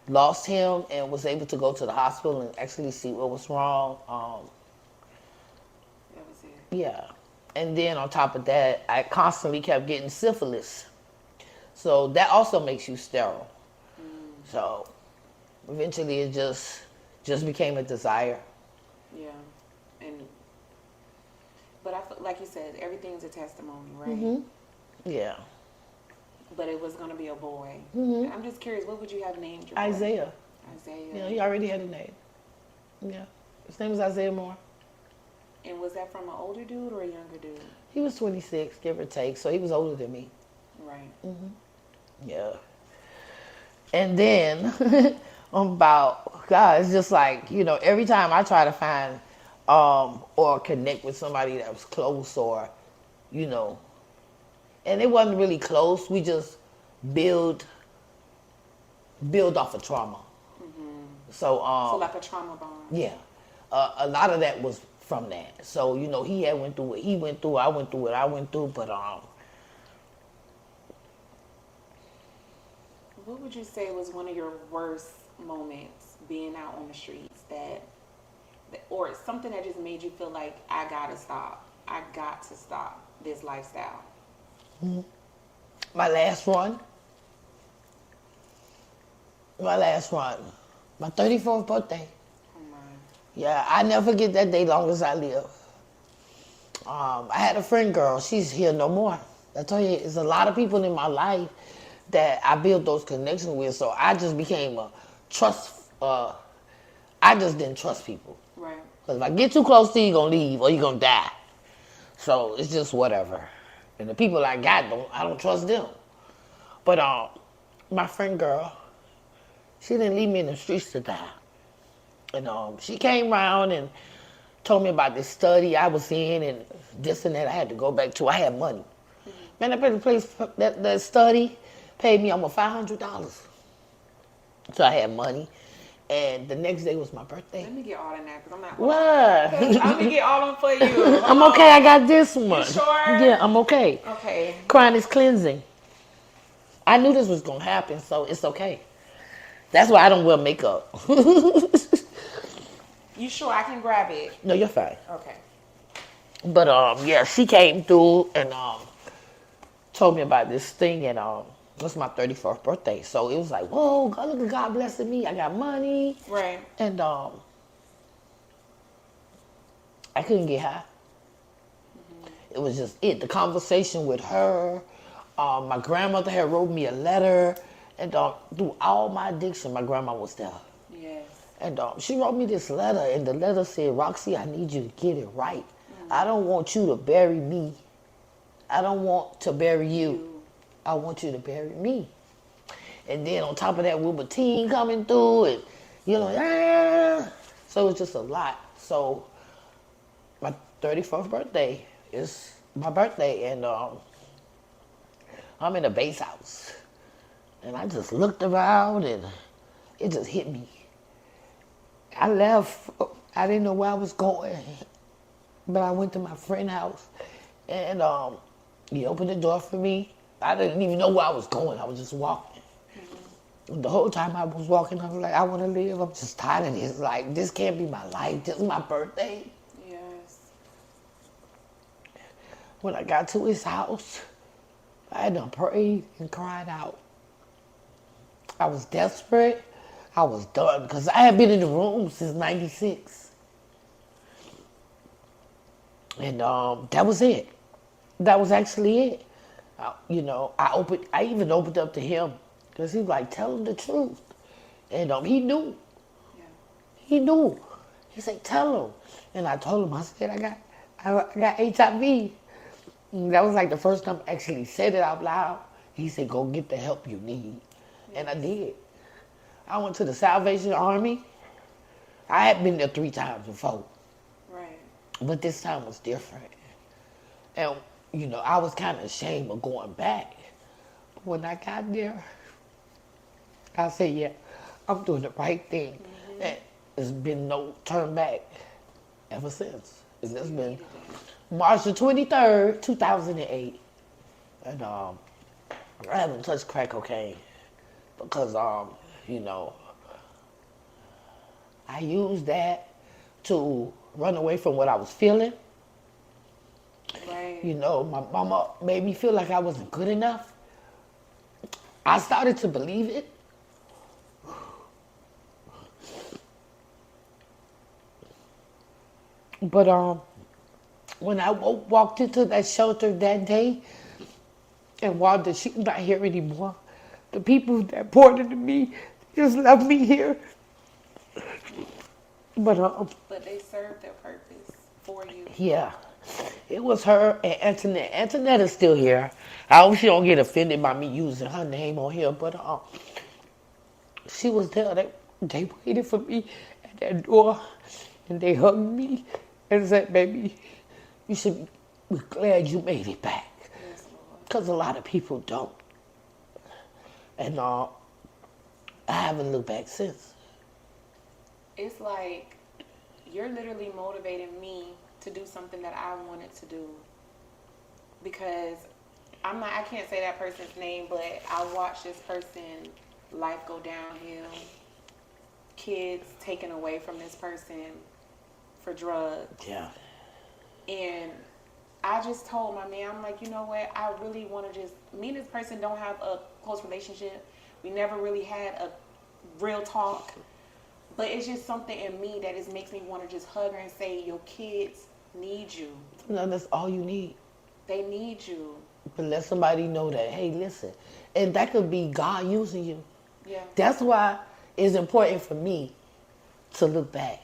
lost him and was able to go to the hospital and actually see what was wrong. That was it. Yeah. And then on top of that, I constantly kept getting syphilis. So that also makes you sterile. So eventually it just became a desire. Yeah. But I feel, like you said, everything's a testimony, right? Mm-hmm. Yeah. But it was going to be a boy. Mm-hmm. I'm just curious, what would you have named your boy? Isaiah. Isaiah. Yeah, he already had a name. Yeah. His name is Isaiah Moore. And was that from an older dude or a younger dude? He was 26, give or take, so he was older than me. Right. Mm-hmm. Yeah. And then God, it's just like, you know, every time I try to find or connect with somebody that was close or, you know, and it wasn't really close. We just build off of trauma. Mm-hmm. So like a trauma bond. yeah, a lot of that was from that. So you know, he had went through what he went through. I went through what I went through. But what would you say was one of your worst moments being out on the streets or something that just made you feel like I got to stop this lifestyle? My last one, my 34th birthday. Oh my. Yeah, I never forget that day long as I live. I had a friend girl. She's here no more. I tell you, there's a lot of people in my life that I built those connections with. So I just became a trust. I just didn't trust people. Right. Because if I get too close to you, you're going to leave or you're going to die. So it's just whatever. And the people I got, I don't trust them. But my friend girl, she didn't leave me in the streets to die. And she came around and told me about this study I was in and this and that I had to go back to. I had money. Man, that study paid me almost $500. So I had money. And the next day was my birthday. Let me get all in that because I'm not. What? I'm going to get all of them for you. I'm okay. I got this one. You sure? Yeah, I'm okay. Okay. Crying is cleansing. I knew this was going to happen, so it's okay. That's why I don't wear makeup. You sure I can grab it? No, you're fine. Okay. But yeah, she came through and told me about this thing, and it was my 31st birthday. So it was like, whoa, God, look at God blessing me. I got money. Right. And I couldn't get high. It was just it. The conversation with her. My grandmother had wrote me a letter. And through all my addiction, my grandma was there. Yes. And she wrote me this letter, and the letter said, Roxy, I need you to get it right. I don't want you to bury me I don't want to bury you. I want you to bury me. And then on top of that, with a teen coming through, and so it's just a lot. So my 31st birthday is my birthday, and I'm in a base house, and I just looked around, and it just hit me. I left. I didn't know where I was going, but I went to my friend's house, and he opened the door for me. I didn't even know where I was going. I was just walking. The whole time I was walking, I was like, I want to live. I'm just tired of this. Like, this can't be my life. This is my birthday. Yes. When I got to his house, I had to pray and cried out. I was desperate. I was done because I had been in the room since '96. And that was it. That was actually it. I even opened up to him because he was like, tell him the truth. And he knew. Yeah. He knew. He said, tell him. And I told him, I said, I got HIV. And that was like the first time I actually said it out loud. He said, go get the help you need. Yes. And I did. I went to the Salvation Army. I had been there 3 times before. Right. But this time was different. And, I was kind of ashamed of going back. But when I got there, I said, yeah, I'm doing the right thing. Mm-hmm. And there's been no turn back ever since. And it's been March the 23rd, 2008. And I haven't touched crack cocaine because, I used that to run away from what I was feeling. Right. My mama made me feel like I wasn't good enough. I started to believe it. But when I walked into that shelter that day and while she's not here anymore, the people that poured into me just left me here. But they served their purpose for you. Yeah. It was her and Antoinette. Antoinette is still here. I hope she don't get offended by me using her name on here, but she was there. They waited for me at that door, and they hugged me and said, baby, you should be glad you made it back. Yes, Lord. Because a lot of people don't. And I haven't looked back since. It's like you're literally motivating me to do something that I wanted to do, because I can't say that person's name, but I watched this person's life go downhill, kids taken away from this person for drugs. Yeah. And I just told my man, I'm like, you know what, I really want to me and this person don't have a close relationship. We never really had a real talk. But it's just something in me that just makes me want to just hug her and say, your kids need you. No, that's all you need. They need you. But let somebody know that, hey, listen. And that could be God using you. Yeah. That's why it's important for me to look back.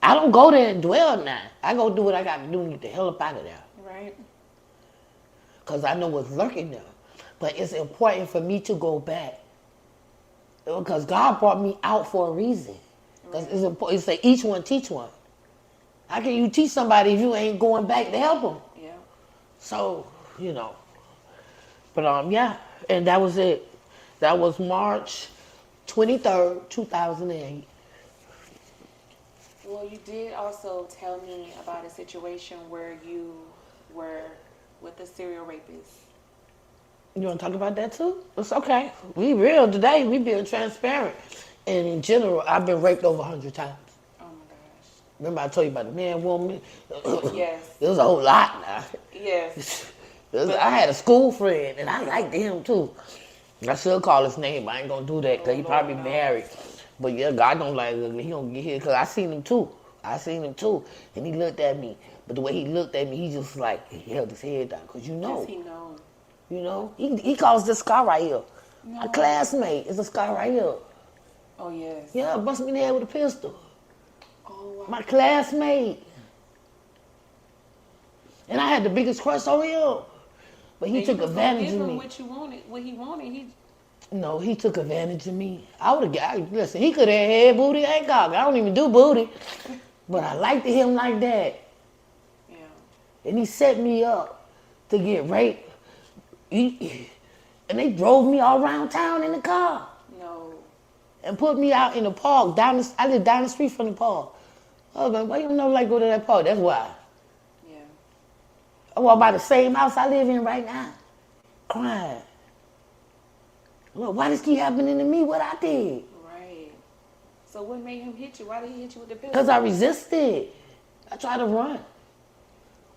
I don't go there and dwell now. I go do what I got to do and get the hell up out of there. Right. Because I know what's lurking there. But it's important for me to go back. Because God brought me out for a reason. Because it's important. It say each one teach one. How can you teach somebody if you ain't going back to help them? Yeah. So, But yeah, and that was it. That was March 23rd, 2008. Well, you did also tell me about a situation where you were with a serial rapist. You want to talk about that too? It's okay. We real today. We being transparent. And in general, I've been raped over 100 times. Oh my gosh. Remember I told you about the man, woman? Yes. It was a whole lot now. Yes. I had a school friend, and I liked him too. I should call his name, but I ain't gonna do that because he probably married. But yeah, God don't like ugly. He don't get here because I seen him too. And he looked at me. But the way he looked at me, he just like, he held his head down because Does he know? He calls this scar right here. No. A classmate is a scar right here. Oh, yes. Yeah, bust me in the head with a pistol. Oh, wow. My classmate. And I had the biggest crush on him. But he And took you was gonna advantage give of him me. what he wanted. No, he took advantage of me. I would have got, listen, he could have had booty and cock. I don't even do booty. But I liked him like that. Yeah. And he set me up to get raped. And they drove me all around town in the car. No. And put me out in the park. I live down the street from the park. I was like, why you never like go to that park? That's why. Yeah. I walk by the same house I live in right now. Crying. Look, why this keep happening to me? What I did? Right. So what made him hit you? Why did he hit you with the pistol? Because I resisted. I tried to run.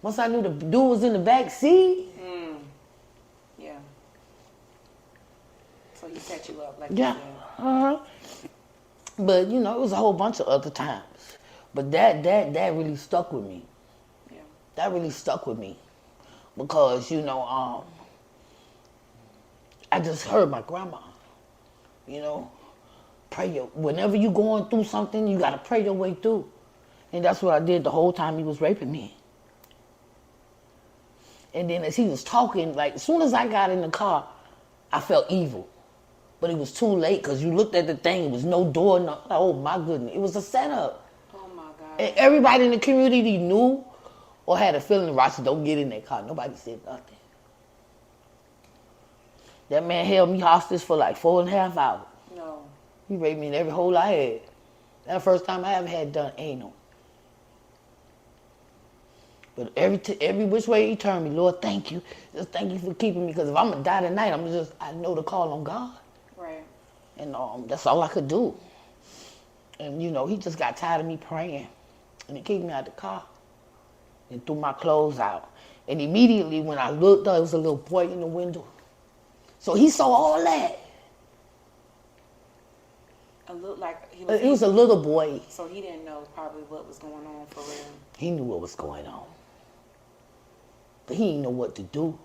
Once I knew the dude was in the back seat. Yeah. So he set you up like Yeah. you said. Uh-huh. But, you know, it was a whole bunch of other times. But that really stuck with me. Yeah. That really stuck with me. Because, you know, I just heard my grandma, you know, whenever you going through something, you got to pray your way through. And that's what I did the whole time he was raping me. And then as he was talking, like, as soon as I got in the car, I felt evil. But it was too late because you looked at the thing, it was no door, no, oh my goodness, it was a setup. Oh my God. And everybody in the community knew or had a feeling, Roxy, don't get in that car. Nobody said nothing. That man held me hostage for like 4.5 hours. No. He raped me in every hole I had. That's the first time I ever had done anal. But every which way he turned me, Lord, thank you. Just thank you for keeping me. Because if I'm going to die tonight, I know to call on God. Right. And that's all I could do. And, you know, he just got tired of me praying. And he kicked me out the car and threw my clothes out. And immediately when I looked up, there was a little boy in the window. So he saw all that. It looked like he It was a little boy. So he didn't know probably what was going on for real. He knew what was going on. But he didn't know what to do.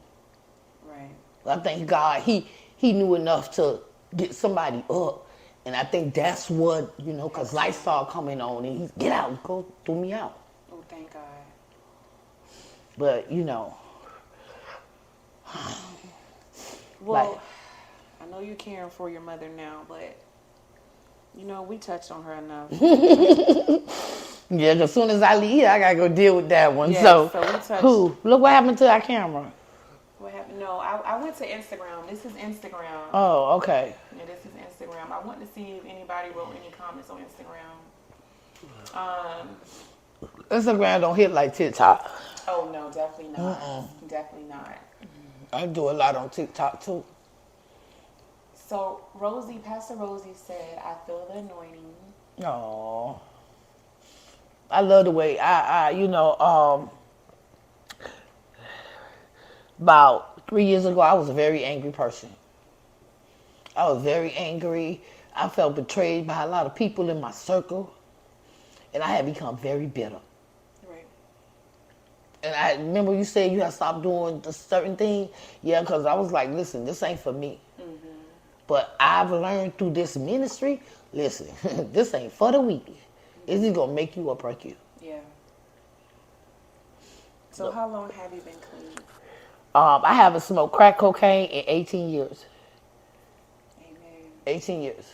Right. But I thank God he knew enough to get somebody up. And I think that's what, you know, because lights started coming on and he get out, go threw me out. Oh, thank God. But, you know. Well, I know you're caring for your mother now, but, you know, we touched on her enough. Yeah, 'cause as soon as I leave, I got to go deal with that one. Yeah, so we touched. who? Look what happened to our camera. What happened? No, I went to Instagram. This is Instagram. Oh, okay. Yeah, this is Instagram. I want to see if anybody wrote any comments on Instagram. Instagram don't hit like TikTok. Oh, no, definitely not. Definitely not. I do a lot on TikTok, too. So, Pastor Rosie said, I feel the anointing. Oh, I love the way about 3 years ago, I was a very angry person. I was very angry. I felt betrayed by a lot of people in my circle. And I had become very bitter. Right. And I remember you said you had stopped doing a certain thing. Yeah, because I was like, listen, this ain't for me. Mm-hmm. But I've learned through this ministry, listen, this ain't for the weak. It's either going to make you or break you. Yeah. So how long have you been clean? I haven't smoked crack cocaine in 18 years. Amen. 18 years.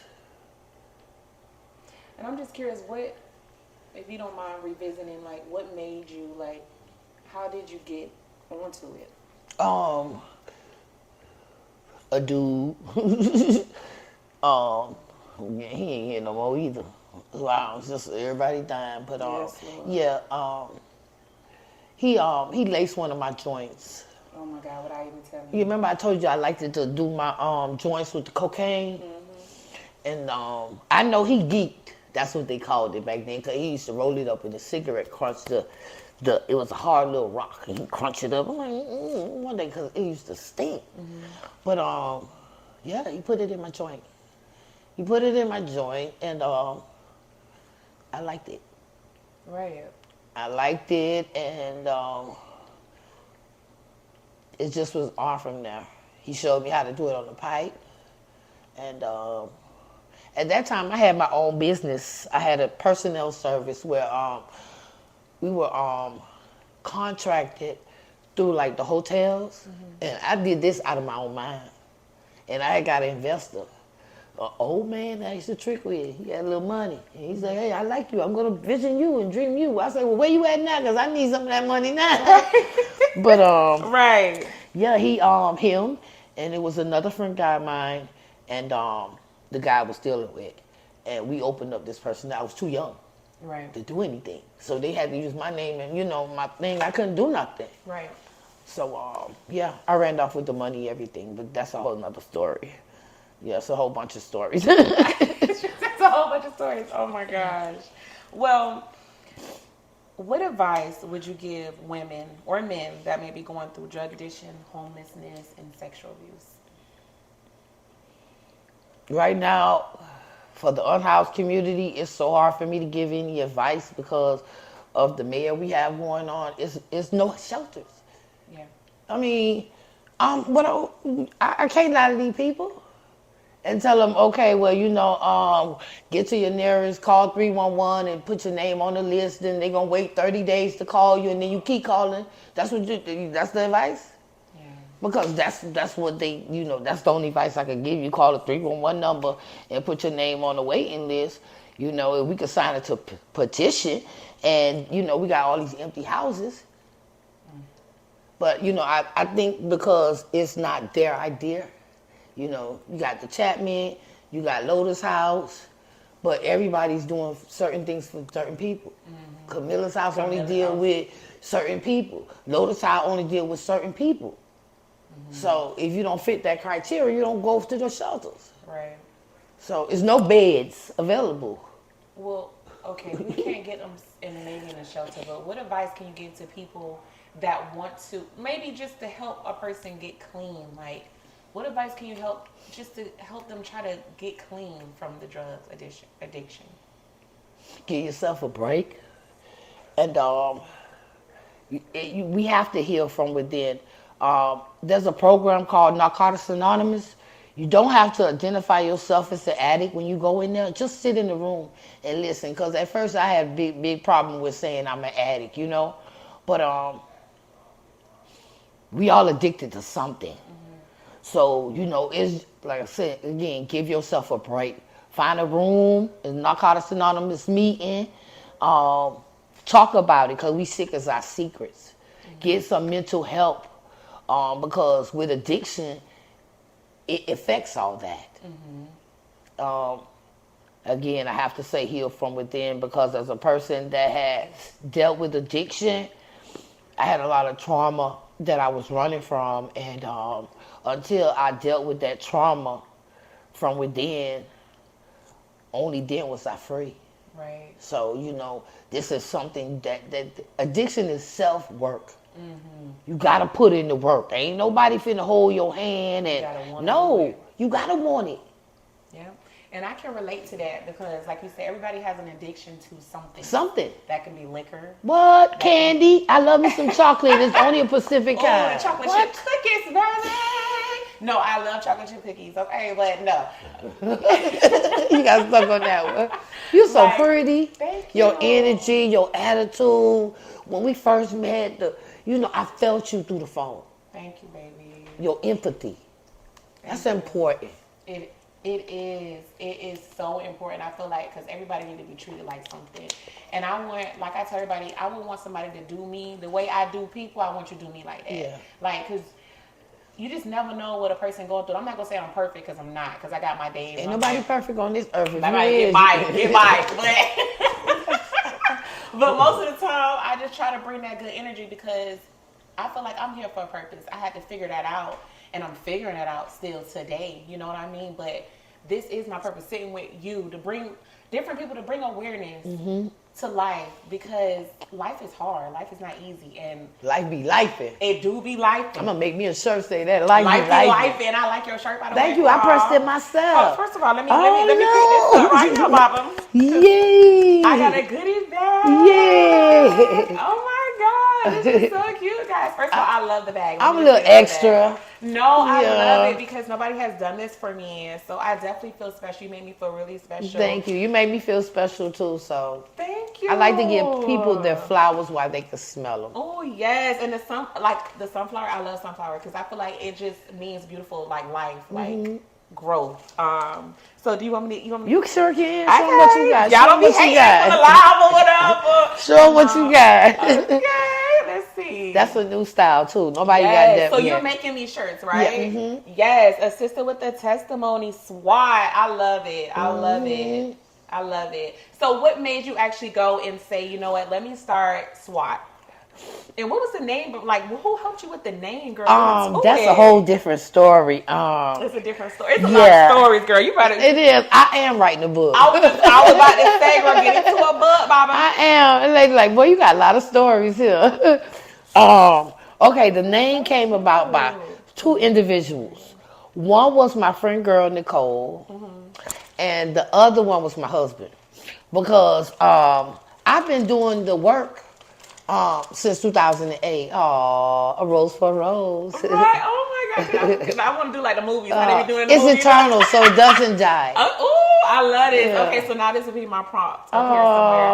And I'm just curious, what, if you don't mind revisiting, like, what made you, like, how did you get onto it? A dude. Yeah, he ain't here no more either. Wow, it's just everybody dying. But he laced one of my joints. Oh my God, what I even tell You remember I told you I liked to do my joints with the cocaine? Mm-hmm. And I know he geeked. That's what they called it back then, because he used to roll it up in a cigarette, crunch it was a hard little rock, and he crunch it up. I'm like, one day, because it used to stink. Mm-hmm. But yeah, he put it in my joint. He put it in my joint, and I liked it. Right. I liked it, and it just was on from there. He showed me how to do it on the pipe, and at that time I had my own business. I had a personnel service where we were contracted through like the hotels, and I did this out of my own mind. And I got an investor, an old man that I used to trick with. He had a little money. And he said, hey, I like you. I'm going to vision you and dream you. I said, well, where you at now? Because I need some of that money now. But, Right. yeah, him, and it was another friend guy of mine, and the guy I was dealing with. And we opened up this person. I was too young Right. to do anything. So they had to use my name and, my thing. I couldn't do nothing. Right. So, yeah, I ran off with the money, everything, but that's a whole nother story. Yeah, it's a whole bunch of stories. That's a whole bunch of stories. Oh my gosh. Well, what advice would you give women or men that may be going through drug addiction, homelessness, and sexual abuse? Right now, for the unhoused community, it's so hard for me to give any advice because of the mayor we have going on. It's no shelters. Yeah. I mean, I can't lie to these people and tell them, okay, well, get to your nearest, call 311 and put your name on the list. Then they're gonna wait 30 days to call you, and then you keep calling. That's the advice. Yeah. Because that's what they, that's the only advice I could give you. Call the 311 number and put your name on the waiting list. If we could sign it to petition, and we got all these empty houses. But, I think because it's not their idea, you got the Chapman, you got Lotus House, but everybody's doing certain things for certain people. Mm-hmm. Camilla's house only deal with certain people. Lotus House only deal with certain people. Mm-hmm. So if you don't fit that criteria, you don't go to the shelters. Right. So it's no beds available. Well, okay, we can't get them maybe in a shelter, but what advice can you give to people that want to, maybe just to help a person get clean? Like, what advice can you just to help them try to get clean from the drug addiction? Give yourself a break. And we have to heal from within. There's a program called Narcotics Anonymous. You don't have to identify yourself as an addict when you go in there. Just sit in the room and listen. Because at first I had a big problem with saying I'm an addict, But we all addicted to something. Mm-hmm. So, it's like I said, again, give yourself a break. Find a room, a Narcotics Anonymous meeting. Talk about it, because we sick as our secrets. Mm-hmm. Get some mental help, because with addiction, it affects all that. Mm-hmm. Again, I have to say heal from within, because as a person that has dealt with addiction, I had a lot of trauma that I was running from, and until I dealt with that trauma from within, only then was I free. Right. So, this is something that addiction is self-work. Mm-hmm. You gotta put in the work. Ain't nobody finna hold your hand and you gotta want it. Yeah. And I can relate to that because, like you said, everybody has an addiction to something. Something. That can be liquor. What? Candy? I love me some chocolate. It's only a Pacific kind. Oh, the chocolate chip cookies, baby. No, I love chocolate chip cookies. Okay, but no. You got stuck on that one. You're so pretty. Thank you. Your energy, your attitude. When we first met, I felt you through the phone. Thank you, baby. Your empathy. That's important. It is so important. I feel like, because everybody need to be treated like something. And I want, like I tell everybody, I would want somebody to do me the way I do people. I want you to do me like that. Yeah. Like, because you just never know what a person going through. I'm not going to say I'm perfect, because I'm not, because I got my days. Ain't nobody perfect on this earth. Get by. But most of the time, I just try to bring that good energy, because I feel like I'm here for a purpose. I had to figure that out, and I'm figuring it out still today. You know what I mean? But this is my purpose, sitting with you, to bring different people, to bring awareness to life, because life is hard. Life is not easy, and life be lifing. It do be lifing. I'm gonna make me a shirt say that. Life be lifing. I like your shirt, by the way. Thank you. I pressed it myself. Oh, first of all, let me pick this up right now, Baba. Yay! I got a goodie bag. Yay! Oh my God, this is so cute, guys. First of all, I love the bag. I'm a little extra. No, I Yeah. love it because nobody has done this for me. So I definitely feel special. You made me feel really special. Thank you. You made me feel special too. So Thank you. I like to give people their flowers while they can smell them. Oh yes, and the sunflower. I love sunflower because I feel like it just means beautiful, like life, like growth. So do you want me? You sure can. Okay. Show 'em what you got. Y'all Show don't 'em be what you hating for the got. live or whatever. Show 'em what you got. Okay, let's see. That's a new style too. Nobody got Yes, that so you're yet. making me shirts, right? Yeah, Yes, assistant with the testimony SWAT. I love it. I love it. I love it. So what made you actually go and say, you know what, let me start SWAT? And what was the name? Like, who helped you with the name, girl? That's a whole different story. It's a different story. It's a lot of stories, girl. You better. It is. I am writing a book. I was about to say, girl, get into a book, Baba. I am. And they like, boy, you got a lot of stories here. Okay, the name came about by two individuals. One was my friend girl, Nicole, and the other one was my husband. Because I've been doing the work since 2008. A rose for a rose. Right? Oh my God. I want to do like the movies. How they be doing the It's movies. eternal, so it doesn't die. Oh, I love it. Yeah. Okay, so now this will be my prompt up here somewhere.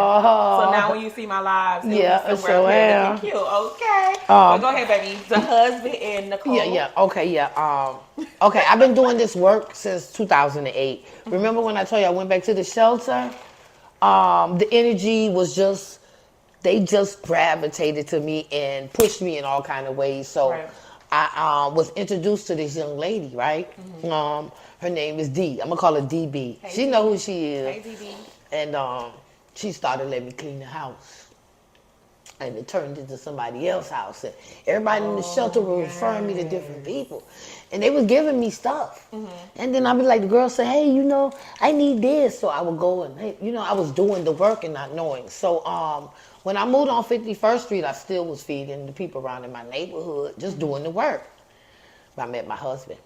So now when you see my lives, it'll Yeah, be somewhere so up here am. looking cute. Okay. So go ahead, baby. The husband and Nicole. Yeah. Okay, yeah. Okay, I've been doing this work since 2008. Remember when I told you I went back to the shelter? The energy was just, they just gravitated to me and pushed me in all kind of ways. So Right. I was introduced to this young lady, right? Her name is D. I'm gonna call her DB. Hey, She know who she is. Hey, DB. And she started letting me clean the house. And it turned into somebody else's house. And everybody in the shelter was referring me to different people. And they was giving me stuff. And then I'd be like, the girl said, hey, you know, I need this. So I would go and, hey, you know, I was doing the work and not knowing. So when I moved on 51st Street, I still was feeding the people around in my neighborhood, just doing the work. But I met my husband,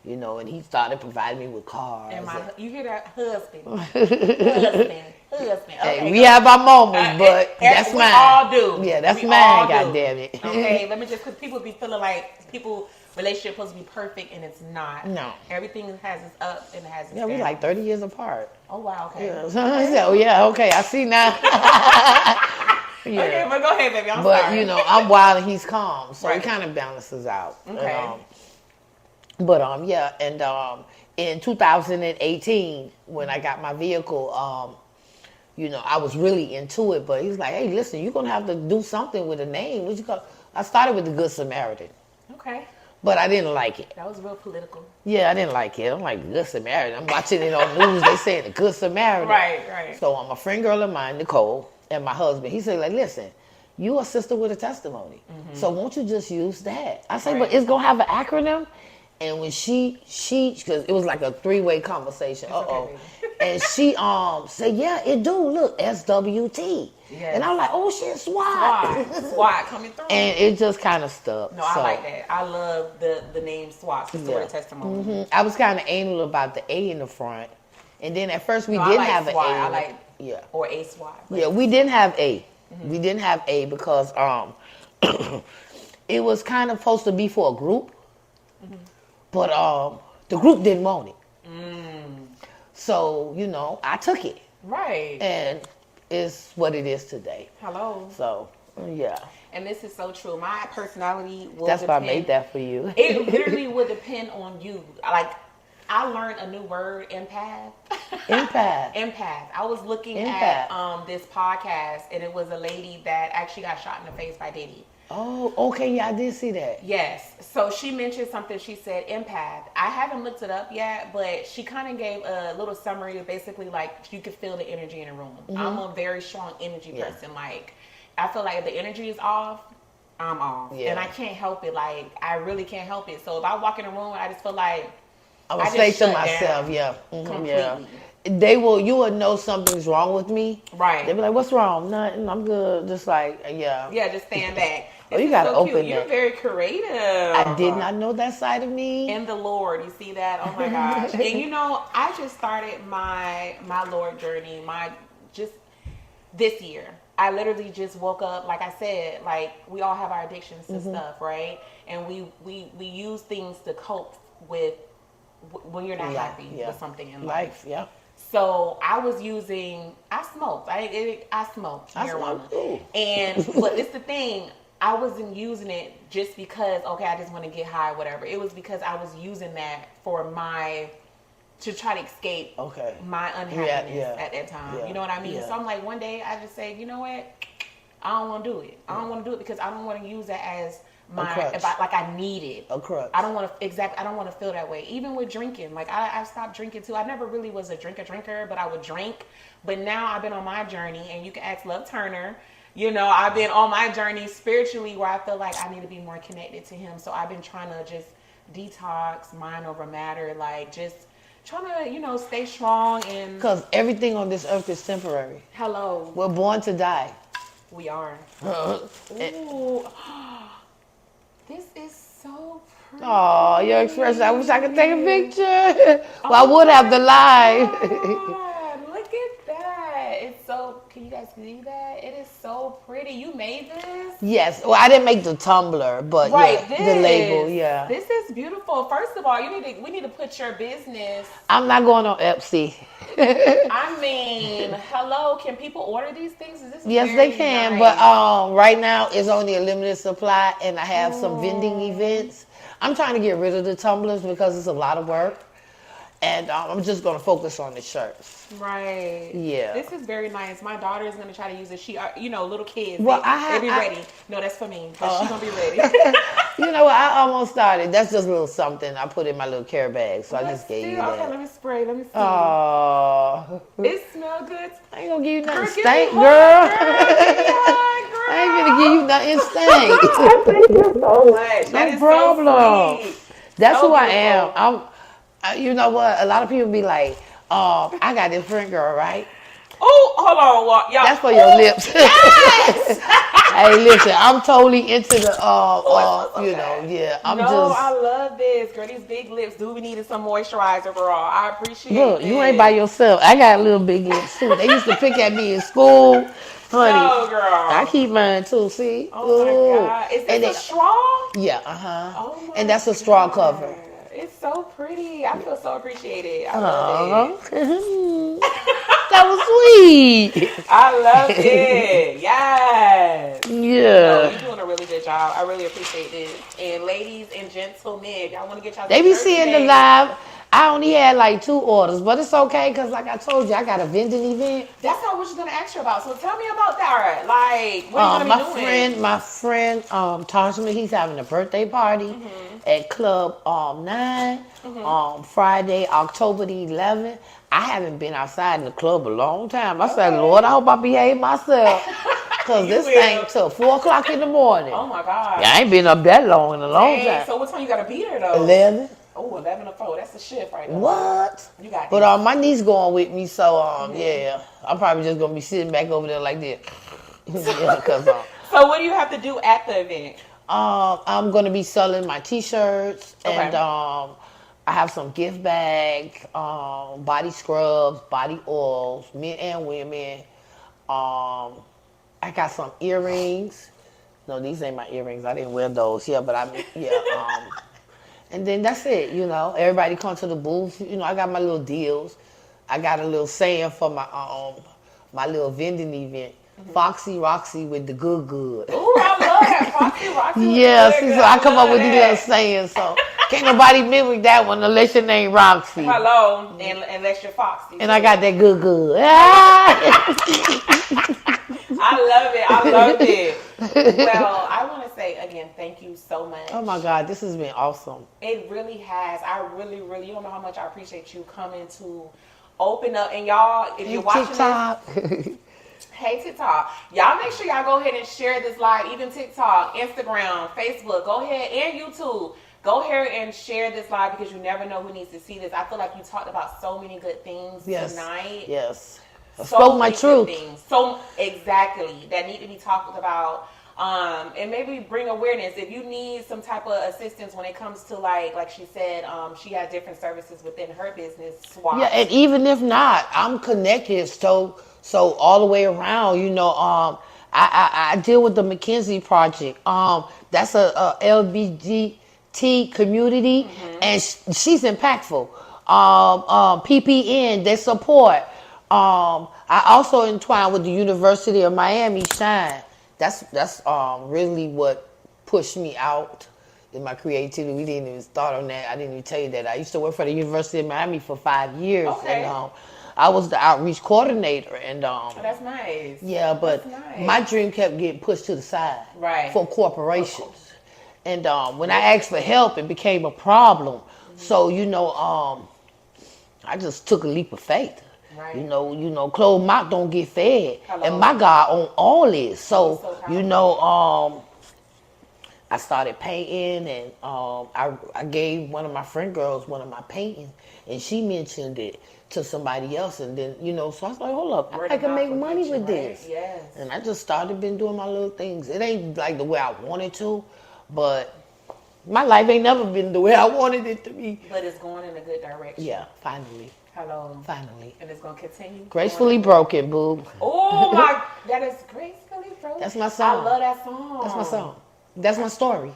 you know, and he started providing me with cars. And you hear that? Husband. Husband. Hey, Okay, we have our moments, but that's we mine. all do. Yeah, that's We mine, all do. goddammit. Okay, let me just, because people be feeling like relationship supposed to be perfect and it's not. No. Everything has its up and it has its Yeah, we down. like 30 years apart. Oh, wow, okay. Yeah. So I said, oh, yeah, okay, I see now. Yeah. Okay, but go ahead, baby. I'm But, sorry. you know, I'm wild and he's calm. So Right. it kind of balances out. Okay. Yeah, and in 2018, when I got my vehicle, you know, I was really into it. But he's like, hey, listen, you're going to have to do something with a name. What you call? I started with the Good Samaritan. Okay. But I didn't like it. That was real political. Yeah, I didn't like it. I'm like, Good Samaritan. I'm watching it on news. They saying the Good Samaritan. Right. So I'm a friend girl of mine, Nicole, and my husband. He said, like, listen, you a sister with a testimony. So won't you just use that? I said, but it's going to have an acronym. And when she, because it was like a three-way conversation. okay, And she said, yeah, it do. Look, SWT. Yes. And I'm like, oh, shit, SWAT. SWAT coming through. And it just kind of stuck. No, I like that. I love the name SWAT, Sister with a Testimony. I was kind of anal about the A in the front. And then at first we No, didn't I like have SWAT. an A. I like, Yeah. or a SWAT. Yeah, we didn't have A. We didn't have A because it was kind of supposed to be for a group. But the group didn't want it. So, you know, I took it. Right. And it's what it is today. Hello. So, yeah. And this is so true. My personality will That's why I depend. made that for you. It literally would depend on you. Like, I learned a new word, empath. Empath. Empath. I was looking Empath. at this podcast, and it was a lady that actually got shot in the face by Diddy. Oh, okay. Yeah, I did see that. Yes. So she mentioned something. She said empath. I haven't looked it up yet, but she kind of gave a little summary of basically like you could feel the energy in a room. I'm a very strong energy person. Like, I feel like if the energy is off, I'm off. Yeah. And I can't help it. Like, I really can't help it. So if I walk in a room, I just feel like I would I say just to shut myself, down yeah. completely. Yeah. You will know something's wrong with me. Right. They'll be like, what's wrong? Nothing, I'm good. Just like, yeah. Yeah, just stand back. Oh, you This is gotta so open cute. You're that. very creative. I did not know that side of me. In the Lord, you see that? Oh my gosh! And you know, I just started my Lord journey, just this year. I literally just woke up, like I said, like we all have our addictions to stuff, right? And we use things to cope with when you're not happy with something in life. Yeah. So I was using, I smoked marijuana. And, but it's the thing, I wasn't using it just because, okay, I just want to get high, whatever. It was because I was using that for to try to escape my unhappiness at that time. Yeah. You know what I mean? Yeah. So I'm like, one day I just say, you know what? I don't want to do it. I don't want to do it because I don't want to use that as I need it. A crutch. I don't want to I don't want to feel that way. Even with drinking, like I stopped drinking too. I never really was a drinker, but I would drink. But now I've been on my journey, and you can ask Love Turner. You know, I've been on my journey spiritually where I feel like I need to be more connected to him. So I've been trying to just detox, mind over matter, like just trying to, you know, stay strong. And because everything on this earth is temporary. Hello. We're born to die. We are. Ooh. This is so pretty. Oh, your expression. I wish I could take a picture. Well, I would have the live. God, look at that. It's so, can you guys see that? It is so pretty. You made this? Yes. Well, I didn't make the tumbler, but the label, yeah. This is beautiful. First of all, we need to put your business. I'm not going on Etsy. I mean, hello, can people order these things? Yes, they can, nice. but right now it's only a limited supply, and I have some vending events. I'm trying to get rid of the tumblers because it's a lot of work, and I'm just going to focus on the shirts. Right. Yeah. This is very nice. My daughter is going to try to use it. She, you know, little kids. Well, they be ready. No, that's for me. But she's going to be ready. You know what? I almost started. That's just a little something I put in my little care bag, so I just gave you that. Okay, let me spray. Let me see. Oh. It smells good. I ain't going to give you nothing stank, girl. I ain't going to give you nothing stank. Thank you so much. No problem. So That's so who I beautiful. am. You know what? A lot of people be like, I got this friend girl, right? Oh, hold on, y'all. That's for your lips. Yes. Hey, listen, I'm totally into the, I'm no, just. I love this. Girl, these big lips. Do we need some moisturizer, girl? I appreciate it. Look, you ain't by yourself. I got little big lips, too. They used to pick at me in school. Honey, No, girl. I keep mine, too, see? Oh, my God. Is this a straw? Yeah, Oh, my and that's a straw God. cover. It's so pretty. I feel so appreciated. I love it. That was sweet. I love it. Yes. Yeah. No, you're doing a really good job. I really appreciate this. And ladies and gentlemen, if y'all want to get y'all They be shirts seeing today, the live. I only had like 2 orders, but it's okay because, like I told you, I got a vending event. That's not what she's gonna ask you about. So tell me about that. Like, what are you gonna be doing? My friend, Tajman, he's having a birthday party at Club 9 on Friday, October the 11th. I haven't been outside in the club a long time. I said, Lord, I hope I behave myself. Because this thing till 4 o'clock in the morning. Oh my God. Yeah, I ain't been up that long in a long time. So what time you gotta be there though? 11. Oh, 11 to 4. That's a shift right there. What? You got But my niece going with me, so yeah, I'm probably just gonna be sitting back over there like this. Yeah, cause So what do you have to do at the event? I'm gonna be selling my T-shirts and I have some gift bags, body scrubs, body oils, men and women. I got some earrings. No, these ain't my earrings. I didn't wear those. Yeah, but and then that's it, you know. Everybody come to the booth. You know, I got my little deals. I got a little saying for my my little vending event. Foxy Roxy with the good. Ooh, I love that. Foxy Roxy with Yeah, the see, good. so I come up with that. these little sayings. So can't nobody mimic that one unless your name Roxy. Hello, unless you're Foxy. And I got that good. I love it. Well, I want to say again, thank you so much. Oh my God, this has been awesome. It really has. I really, you don't know how much I appreciate you coming to open up. And y'all, if you're watching TikTok. this, hey TikTok, y'all make sure y'all go ahead and share this live, even TikTok, Instagram, Facebook, go ahead, and YouTube. Go ahead and share this live because you never know who needs to see this. I feel like you talked about so many good things tonight. Yes. I So spoke my many truth. good things. So exactly that need to be talked about. And maybe bring awareness. If you need some type of assistance when it comes to like she said, she has different services within her business. SWAT. Yeah, and even if not, I'm connected. So all the way around, I deal with the McKinsey Project. That's a LGBT community, and she's impactful. PPN, they support. I also entwine with the University of Miami Shine. That's really what pushed me out in my creativity. We didn't even start on that. I didn't even tell you that. I used to work for the University of Miami for 5 years. Okay. And I was the outreach coordinator. And that's nice. yeah, but my dream kept getting pushed to the side for corporations. And when I asked for help, it became a problem. So, I just took a leap of faith. Right. Closed mouth don't get fed. Hello. And my God on all this. So, So I started painting, and I gave one of my friend girls one of my paintings, and she mentioned it to somebody else, and then so I was like, hold up, I can make money with this. Yes. And I just been doing my little things. It ain't like the way I wanted to, but my life ain't never been the way I wanted it to be. But it's going in a good direction. Yeah, finally. Hello. Finally. And it's gonna continue. Gracefully broken, boo. Oh my, that is gracefully broken. That's my song. I love that song. That's my song. That's my story.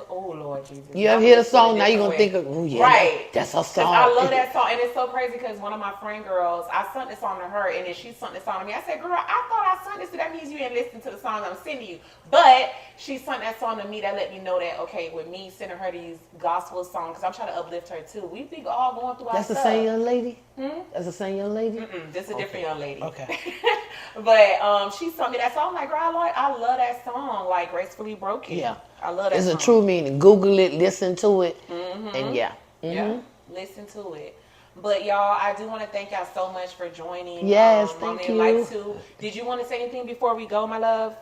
Oh Lord Jesus. You ever hear the song, now you're going to think of, oh yeah, right. That's her song. I love that song. And it's so crazy because one of my friend girls, I sent this song to her, and then she sent this song to me. I said, girl, I thought I sent this, so that means you didn't listen to the song I'm sending you. But she sent that song to me. That let me know that, okay, with me sending her these gospel songs, because I'm trying to uplift her too. We be all going through our That's stuff. the same young lady? That's the same young lady? This is a different young lady. Okay. But she sent me that song. I'm like, girl, I love that song, like Gracefully Broken. Yeah. I love that It's song. a true meaning. Google it, listen to it, and yeah. Yeah, listen to it. But y'all, I do want to thank y'all so much for joining. Yes, thank you. Did you want to say anything before we go, my love?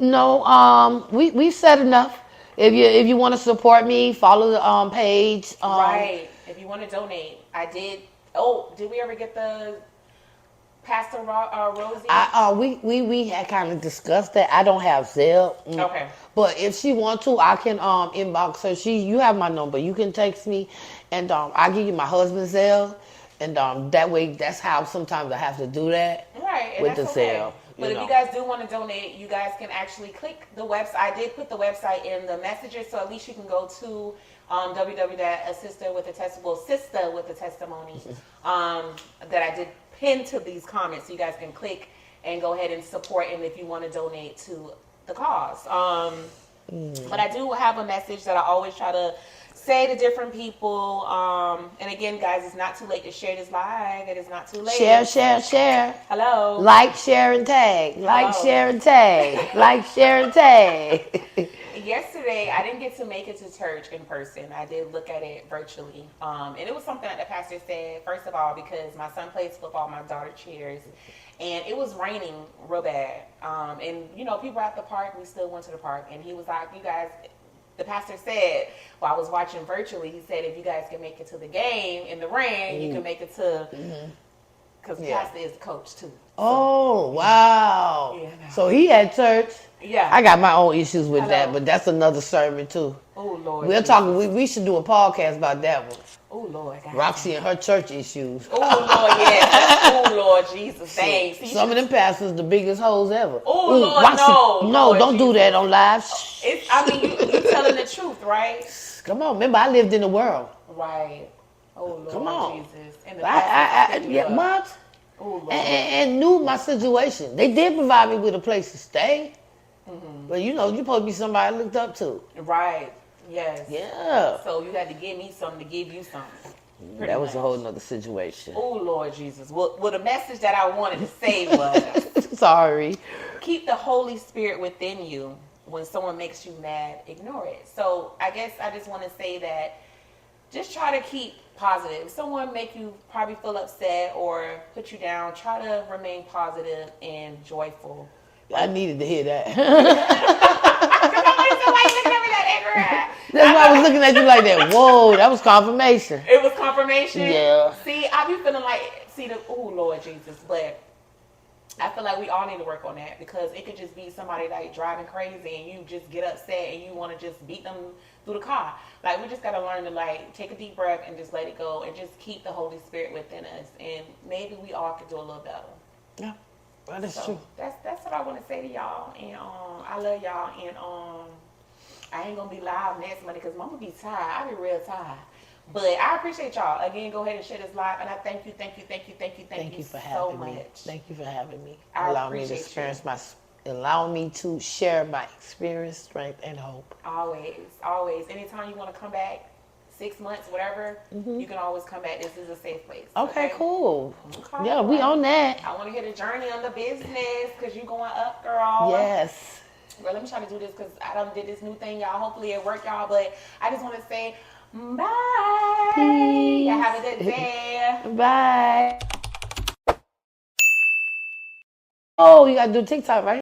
No. We've said enough. If you want to support me, follow the page. Right. If you want to donate, I did. Oh, did we ever get the Pastor Rosie? We had kind of discussed that. I don't have Zelle. Okay. But if she wants to, I can inbox her. You have my number. You can text me, and I'll give you my husband's Zelle, and that way, that's how sometimes I have to do that. Right. And with that's the okay. Zelle. But if you guys do want to donate, you guys can actually click the website. I did put the website in the messages, so at least you can go to sister with a testimony that I did pin to these comments, so you guys can click and go ahead and support, and if you want to donate to the cause. But I do have a message that I always try to say to different people. And again, guys, it's not too late to share this live. It is not too late. Share. Hello. Like, share, and tag. Like, share, and tag. Like, share, and tag. Yesterday, I didn't get to make it to church in person. I did look at it virtually. And it was something that the pastor said, first of all, because my son plays football, my daughter cheers, and it was raining real bad. And, people at the park, we still went to the park. And he was like, you guys, the pastor said, while I was watching virtually, he said, if you guys can make it to the game in the rain, you can make it to, because pastor is the coach too. Oh, wow. Yeah. So he had church. Yeah. I got my own issues with that, but that's another sermon too. Oh, Lord. We're talking, we should do a podcast about that one. Oh, Lord. Roxy and her church issues. Oh, Lord, yeah. Oh, Lord, Jesus. Thanks. Some of them pastors the biggest hoes ever. Oh, Lord, Roxy, no. Lord, don't do that on live. You're telling the truth, right? Come on, remember I lived in the world. Right. Oh, Lord, Come on. Jesus. And the what? Oh, Lord. And knew my situation. They did provide me with a place to stay. But you're supposed to be somebody I looked up to. Right. Yes. Yeah. So you had to give me something to give you something. That was a whole nother situation. Oh, Lord Jesus. Well, the message that I wanted to say was... Sorry. Keep the Holy Spirit within you. When someone makes you mad, ignore it. So I guess I just want to say that just try to keep positive. If someone make you probably feel upset or put you down, try to remain positive and joyful. I needed to hear that. That's why I was looking at you like that. Whoa, that was confirmation. It was confirmation? Yeah. See, I be feeling like, oh, Lord Jesus, but I feel like we all need to work on that because it could just be somebody like driving crazy and you just get upset and you want to just beat them through the car. Like we just got to learn to like take a deep breath and just let it go and just keep the Holy Spirit within us, and maybe we all could do a little better. Yeah, that is So true. that's what I want to say to y'all, and I love y'all, and I ain't gonna be live next Monday because Mama be tired. I be real tired. But I appreciate y'all. Again, go ahead and share this live. And I thank you Thank you for so having much. me. Thank you for having me. I Allow me to appreciate experience allow me to share my experience, strength, and hope. Always, always. Anytime you want to come back, 6 months, whatever, you can always come back. This is a safe place. Okay, cool. Okay, Yeah, we on that. I want to hear the journey on the business because you going up, girl. Yes. Well, let me try to do this because I done did this new thing, y'all. Hopefully it worked, y'all. But I just want to say bye. Peace. Y'all have a good day. Bye. Oh, you gotta do TikTok, right?